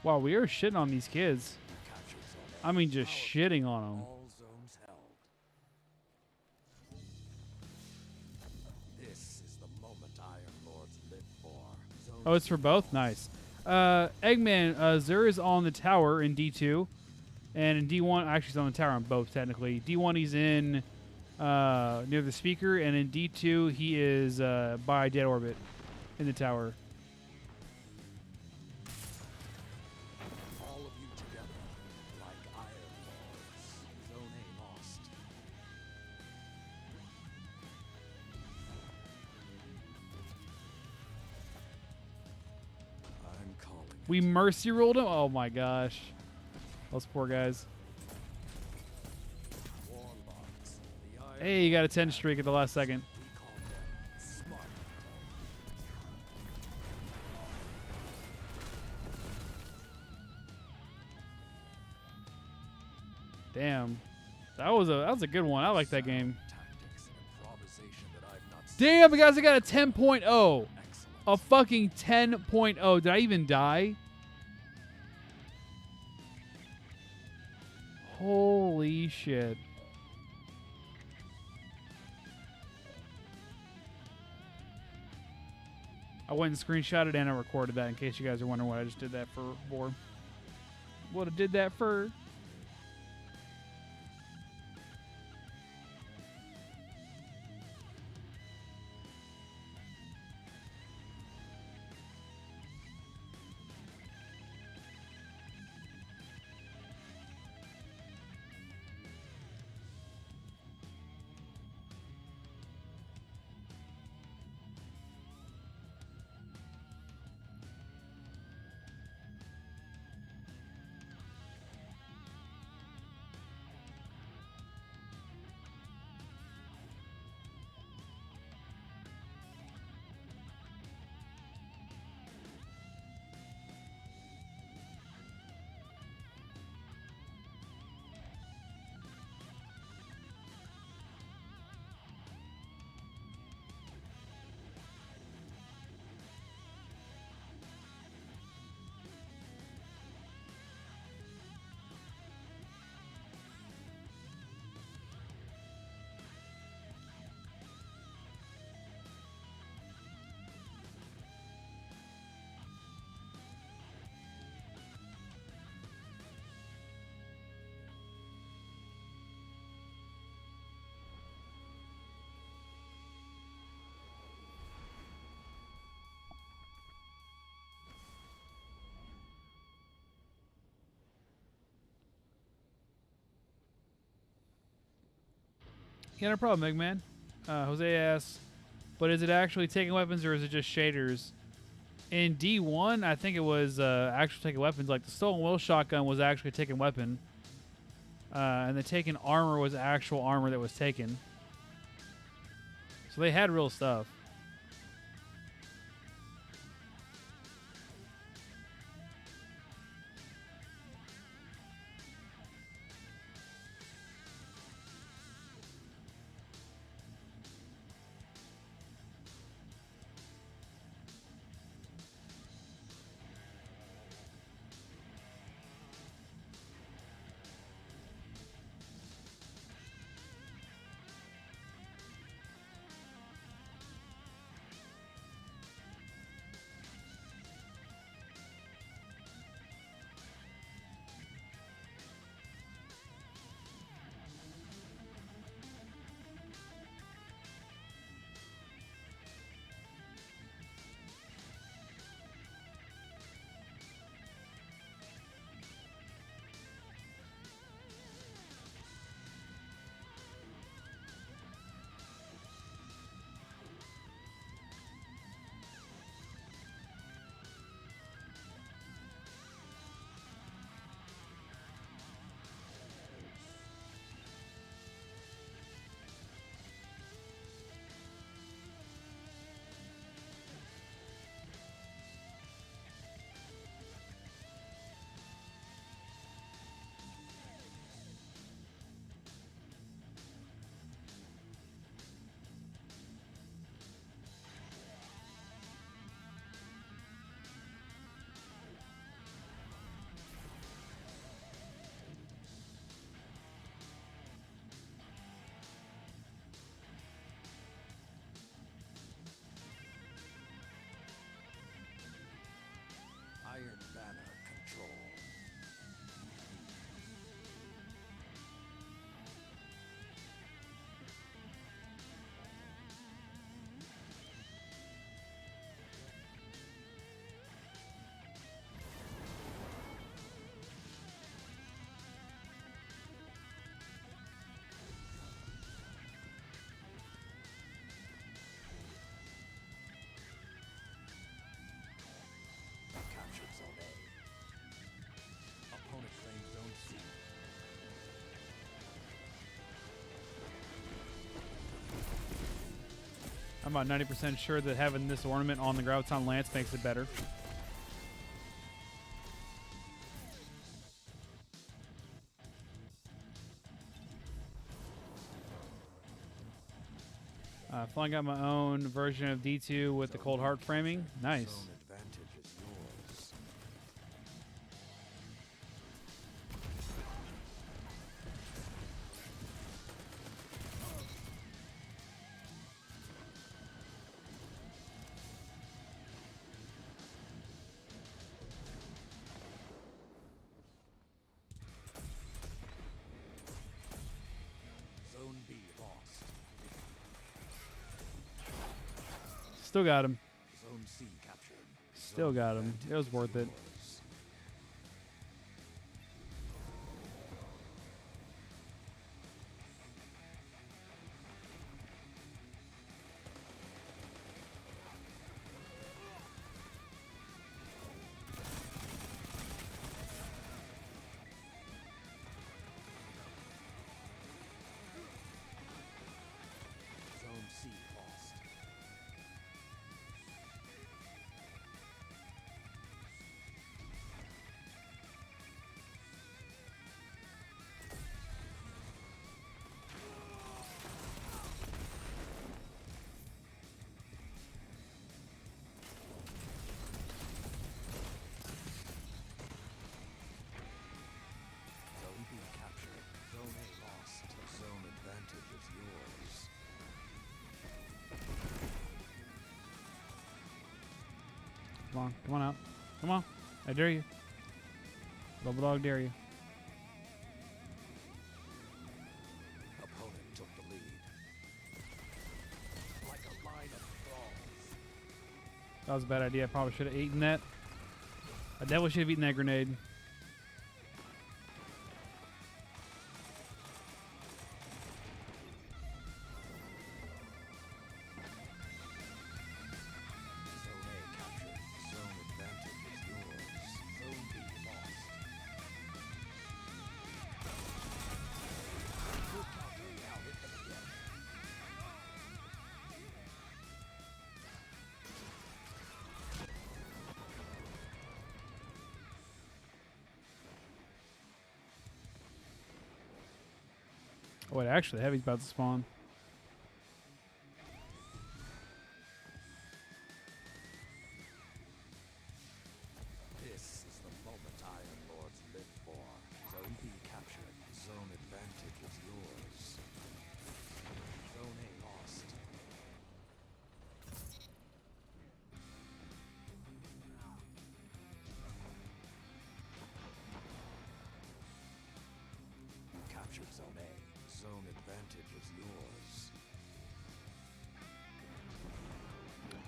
Wow, we are shitting on these kids. Captured Zone A. I mean, just shitting on them. All zones held. This is the moment Iron Lords live for. Zone Oh, it's for both? Nice. Eggman, Zur is on the tower in D2. And in D1, actually he's on the tower on both, technically. D1, he's in near the speaker, and in D2 he is by dead orbit in the tower. All of you together, like Iron Lords. Zone A lost. I'm calling. We mercy rolled him. Oh my gosh, those poor guys. Warlocks. The Iron Hey, you got a 10 streak at the last second. We call them smart. Damn, that was a good one. I like that game. Tactics and improvisation that I've not seen. Damn, the guys, I got a 10.0. Excellent. A fucking 10.0. Did I even die? Holy shit. I went and screenshotted and I recorded that in case you guys are wondering what I just did that for. What I did that for. Yeah, no problem, Eggman. Jose asks, but is it actually taking weapons or is it just shaders? In D1, I think it was actually taking weapons. Like the Stolen Will shotgun was actually taking weapon. And the taken armor was actual armor that was taken. So they had real stuff. I'm about 90% sure that having this ornament on the Graviton Lance makes it better. I finally got my own version of D2 with the Cold Heart framing. Nice. Zone advantage is yours. Zone B lost. Still got him. Zone C captured. Still got him. It was worth it. Zone C lost. Zone B captured. Zone A lost. Zone advantage is yours. Come on. Come on out. Come on. I dare you. Double dog dare you. Opponent took the lead. Like a line of thralls. That was a bad idea. I probably should have eaten that. I definitely should have eaten that grenade. Zone A captured. Zone advantage is yours. Zone B lost. Good counter. Now hit them again. Oh, wait, actually, Heavy's about to spawn. This is the moment Iron Lords live for. Zone B captured. Zone advantage is yours. Zone A lost. Captured Zone A. Zone advantage is yours.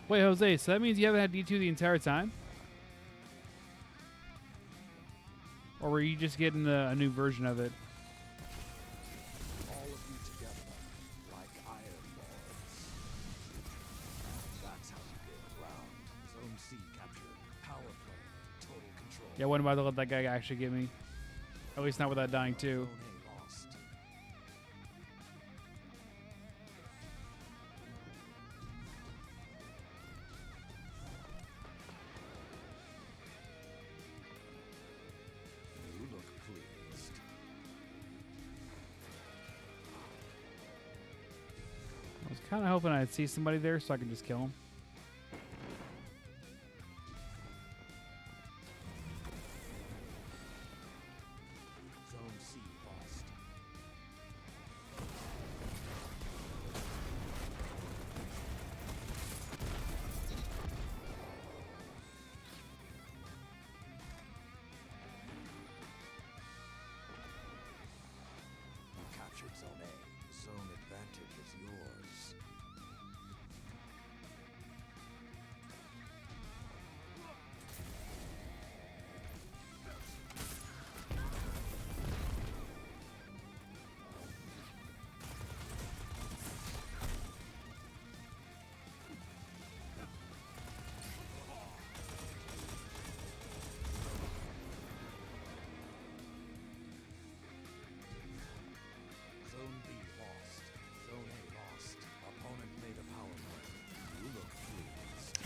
Wait, Jose, so that means you haven't had D2 the entire time? Or were you just getting a new version of it? All of you together, like Iron Lords. That's how you get around. Zone C captured. Power play. Total control. Yeah, I wasn't about to let that guy actually get me. At least not without dying too. Zone A lost. You look pleased. I was kind of hoping I'd see somebody there so I could just kill him. Zone C lost. You captured Zone A. Zone advantage is yours.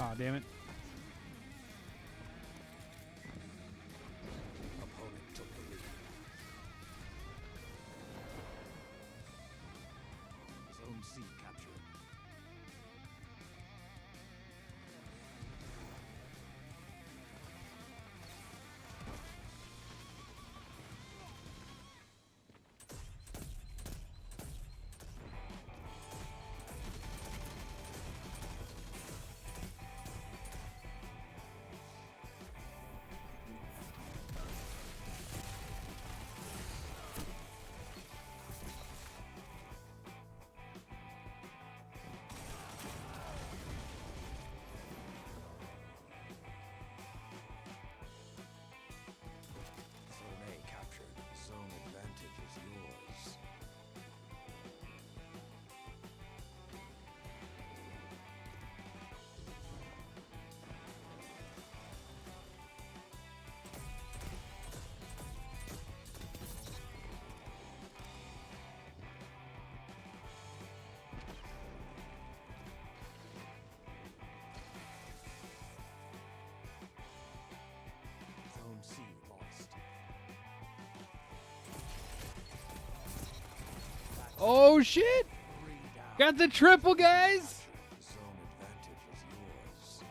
Aw, damn it. Opponent took the lead. Zone C captured. Zone A captured. Zone advantage is yours. Zone C lost. Oh, shit! 3 down. Got the triple, guys! Zone advantage is yours.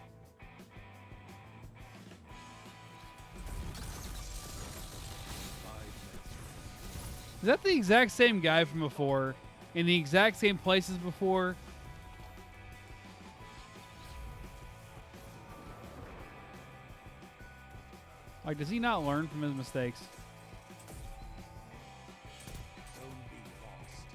5 minutes. Is that the exact same guy from before? In the exact same places before? Like, does he not learn from his mistakes? Zone B lost.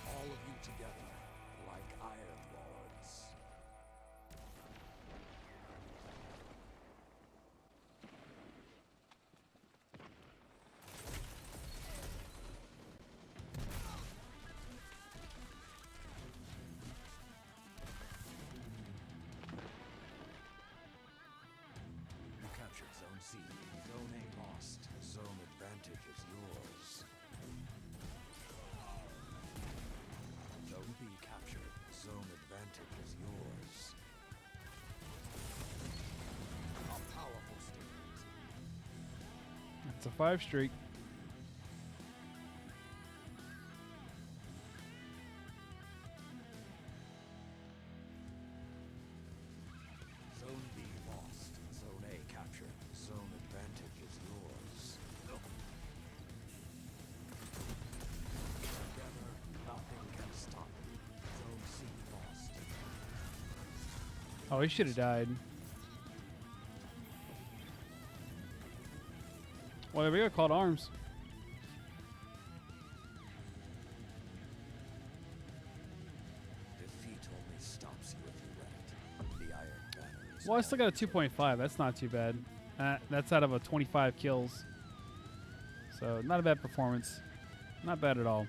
All of you together, like Iron Lords. You captured Zone C. Zone A lost. Zone advantage is yours. Zone B captured. Zone advantage is yours. A powerful statement. It's a 5 streak. Zone B lost. Zone A captured. Zone advantage is yours. Together, nothing can stop you. Zone C lost. Oh, he should have died. Well, there we go. Called arms. Defeat only stops you if you let it. The Iron Banner is Well, I still got a 2.5. That's not too bad. That's out of a 25 kills. So, not a bad performance. Not bad at all.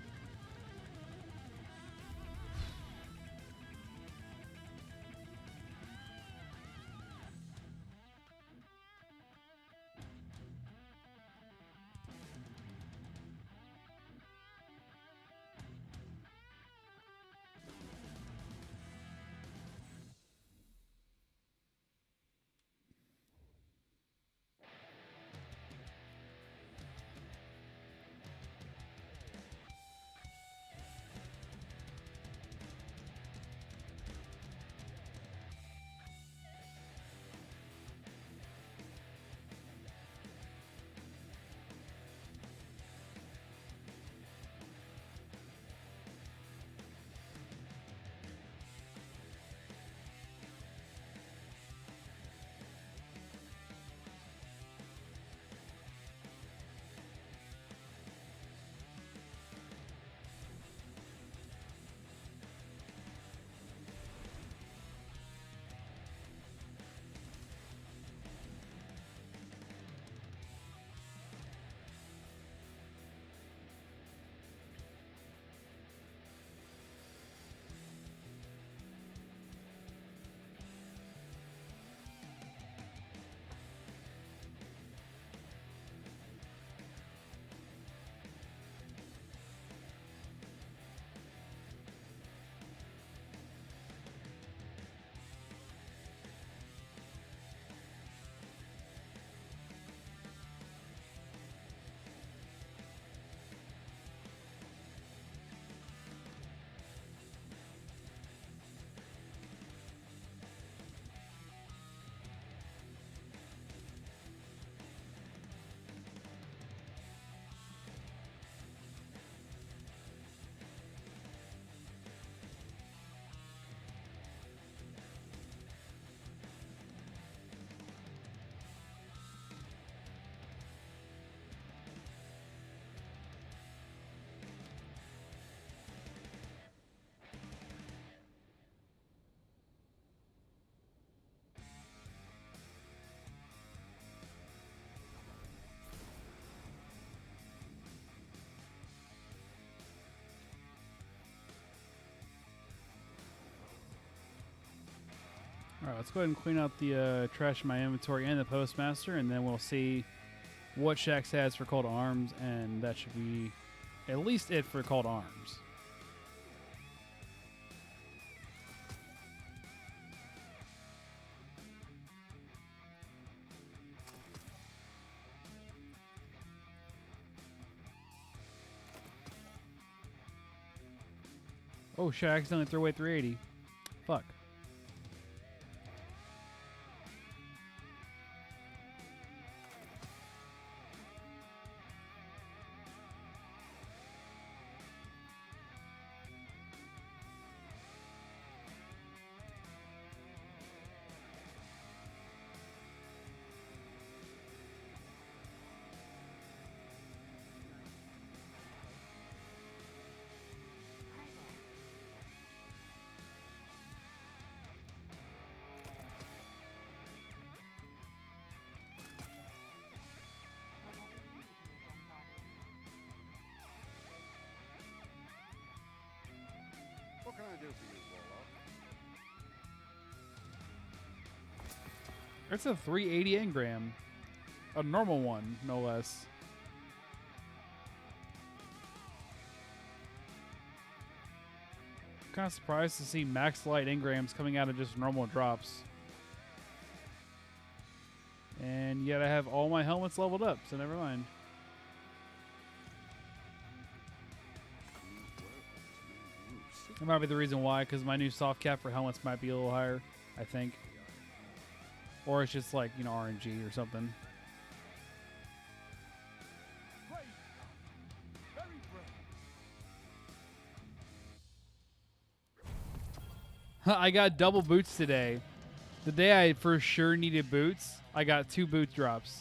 All right, let's go ahead and clean out the trash in my inventory and the postmaster, and then we'll see what Shax has for call to arms, and that should be at least it for call to arms. Oh shit, I accidentally threw away 380. Fuck. What can I do for you, Warlock? It's a 380 engram. A normal one, no less. Kind of surprised to see max light engrams coming out of just normal drops. And yet I have all my helmets leveled up, so never mind. That might be the reason why, because my new soft cap for helmets might be a little higher, I think. Or it's just like, you know, RNG or something. I got double boots today. The day I for sure needed boots, I got 2 boot drops.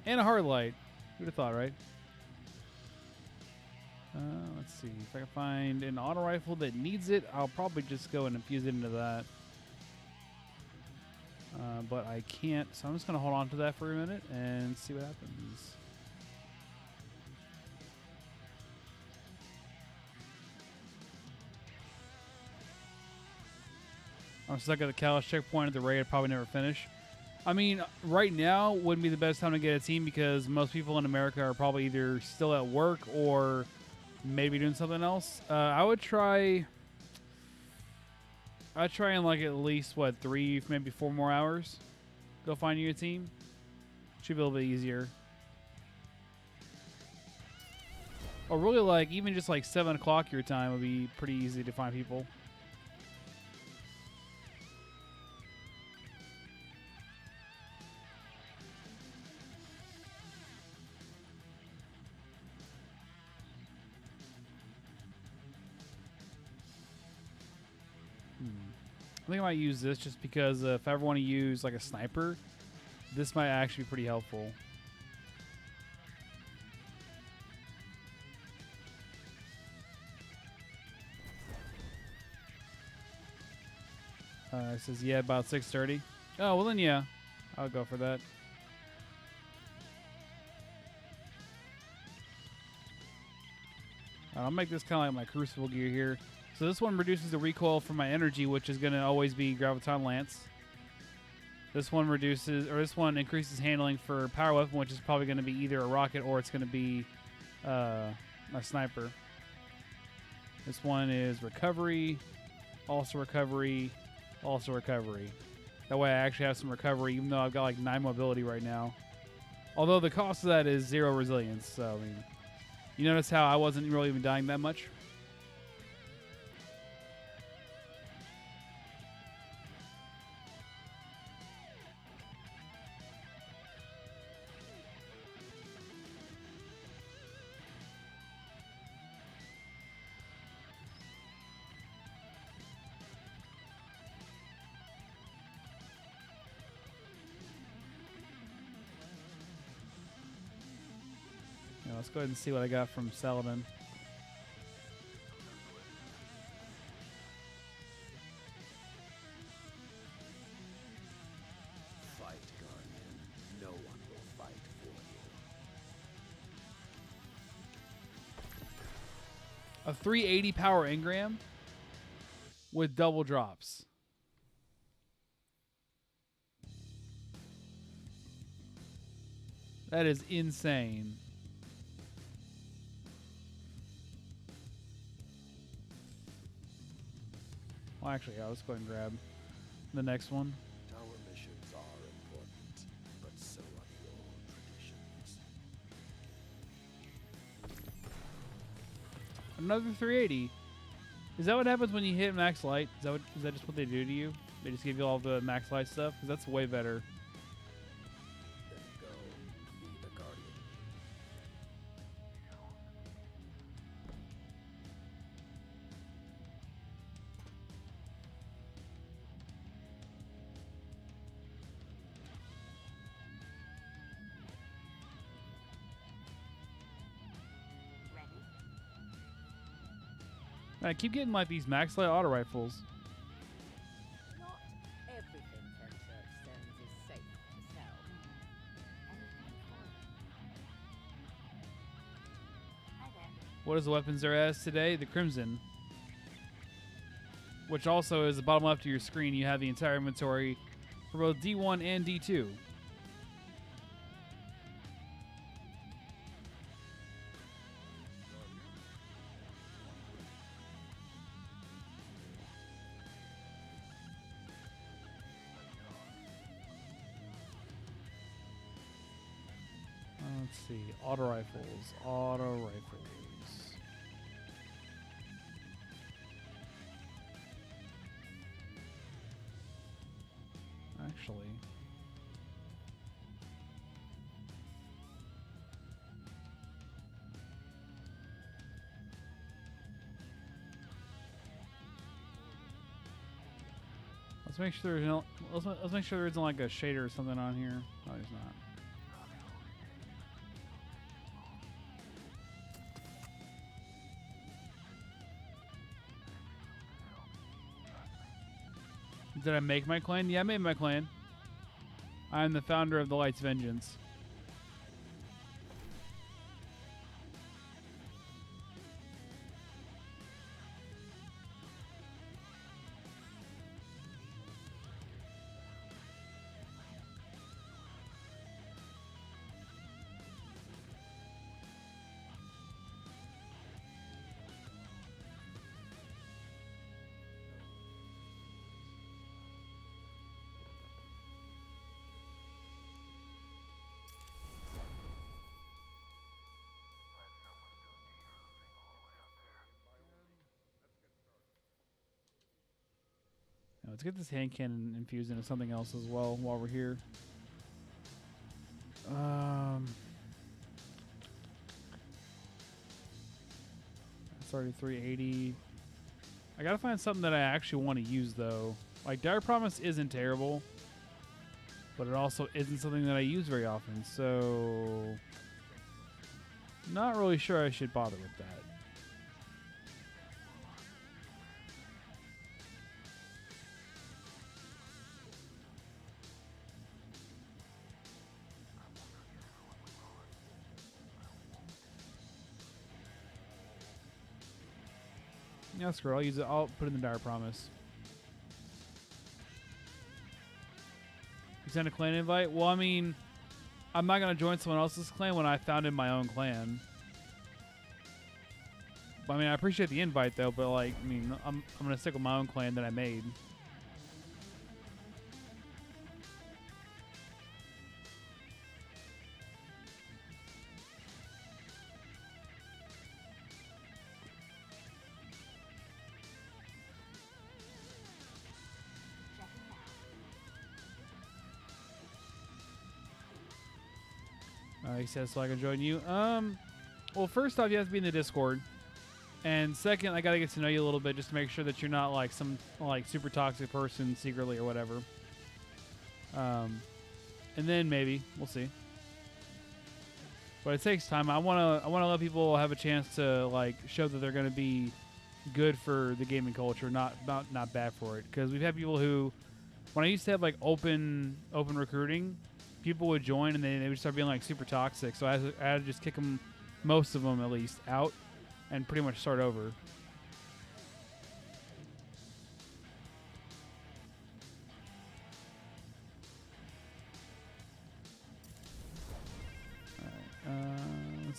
And a hard light. Who'd have thought, right? Let's see. If I can find an auto rifle that needs it, I'll probably just go and infuse it into that. But I can't, so I'm just going to hold on to that for a minute and see what happens. I'm stuck at the Callus checkpoint at the raid. I'd probably never finish. I mean, right now wouldn't be the best time to get a team because most people in America are probably either still at work or maybe doing something else. I'd try in like at least, what, 3, maybe 4 more hours. Go find you a team. Should be a little bit easier. Or really like, even just like 7 o'clock your time would be pretty easy to find people. I think I might use this just because if I ever want to use like a sniper, this might actually be pretty helpful. It says, yeah, about 6:30. Oh, well then, yeah. I'll go for that. I'll make this kind of like my crucible gear here. So this one reduces the recoil for my energy, which is going to always be Graviton Lance. This one increases handling for power weapon, which is probably going to be either a rocket or it's going to be a sniper. This one is recovery, also recovery, also recovery. That way I actually have some recovery, even though I've got like 9 mobility right now. Although the cost of that is 0 resilience, so I mean, you notice how I wasn't really even dying that much? Let's go ahead and see what I got from Saladin. Fight, Guardian. No one will fight for you. A 380 power engram with double drops. That is insane. Well, actually, yeah, let's go ahead and grab the next one. Tower missions are important, but so are the old traditions. Another 380. Is that what happens when you hit max light? Is that just what they do to you? They just give you all the max light stuff? Because that's way better. Then go, be the guardian. I keep getting like these max light auto rifles. Not everything Fenchurch sends is safe to sell. Hi there. What is the weapons there as today? The Crimson. Which also is the bottom left of your screen. You have the entire inventory for both D1 and D2. Let's see. Auto rifles. Auto rifles. Actually. Let's make sure there's no. Let's make sure there isn't like a shader or something on here. No, there's not. Did I make my clan? Yeah, I made my clan. I'm the founder of the Light's Vengeance. Now, let's get this hand cannon infused into something else as well while we're here. That's already 380. I gotta find something that I actually want to use though. Like Dire Promise isn't terrible, but it also isn't something that I use very often. So, not really sure I should bother with that. Yeah, screw it. I'll use it. I'll put it in the Dire Promise. You send a clan invite? Well, I mean, I'm not going to join someone else's clan when I founded my own clan. I mean, I appreciate the invite, though, but, like, I mean, I'm going to stick with my own clan that I made. He says, so I can join you. Well, first off, you have to be in the Discord. And second, I got to get to know you a little bit just to make sure that you're not like some like super toxic person secretly or whatever. And then maybe we'll see. But it takes time. I want to let people have a chance to like show that they're going to be good for the gaming culture, not bad for it. Because we've had people who, when I used to have like open recruiting, people would join and they would start being like super toxic. So I had to just kick them, most of them at least, out and pretty much start over.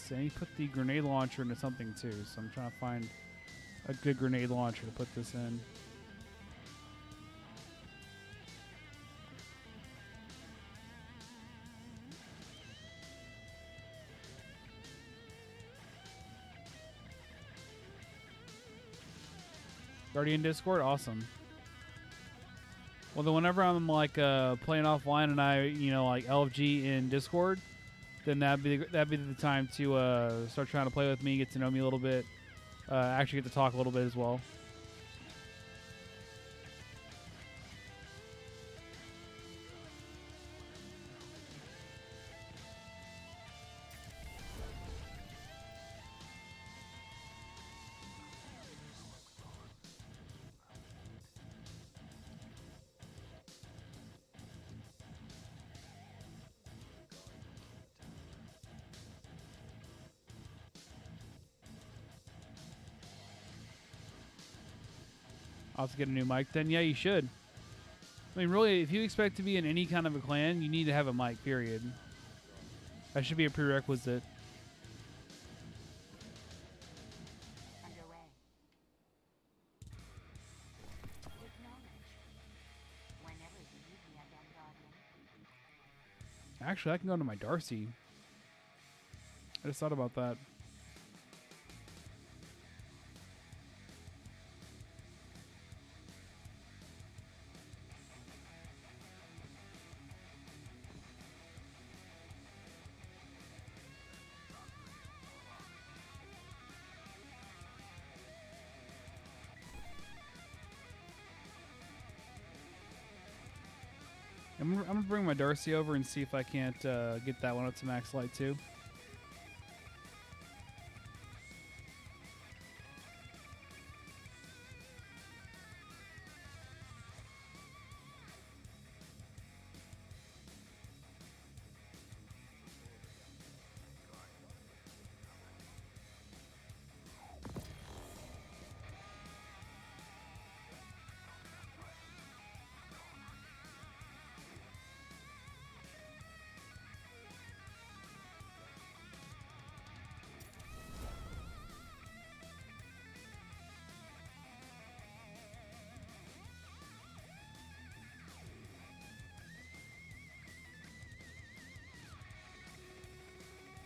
see. He put the grenade launcher into something too, so I'm trying to find a good grenade launcher to put this in. Already in Discord? Awesome. Well, then whenever I'm like playing offline and I, like LFG in Discord, then that'd be the time to start trying to play with me, get to know me a little bit, actually get to talk a little bit as well. I'll have to get a new mic then. Yeah, you should. I mean, really, if you expect to be in any kind of a clan, you need to have a mic, period. That should be a prerequisite. Actually, I can go into my Darcy. I just thought about that. I'm gonna bring my Darcy over and see if I can't get that one up to max light too.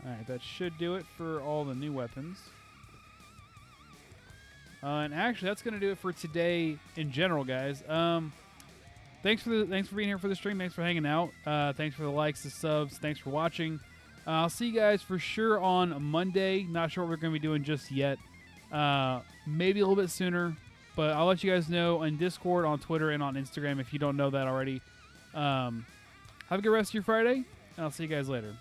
Alright, that should do it for all the new weapons. And actually, that's going to do it for today in general, guys. Thanks for being here for the stream. Thanks for hanging out. Thanks for the likes, the subs. Thanks for watching. I'll see you guys for sure on Monday. Not sure what we're going to be doing just yet. Maybe a little bit sooner, but I'll let you guys know on Discord, on Twitter, and on Instagram if you don't know that already. Have a good rest of your Friday, and I'll see you guys later.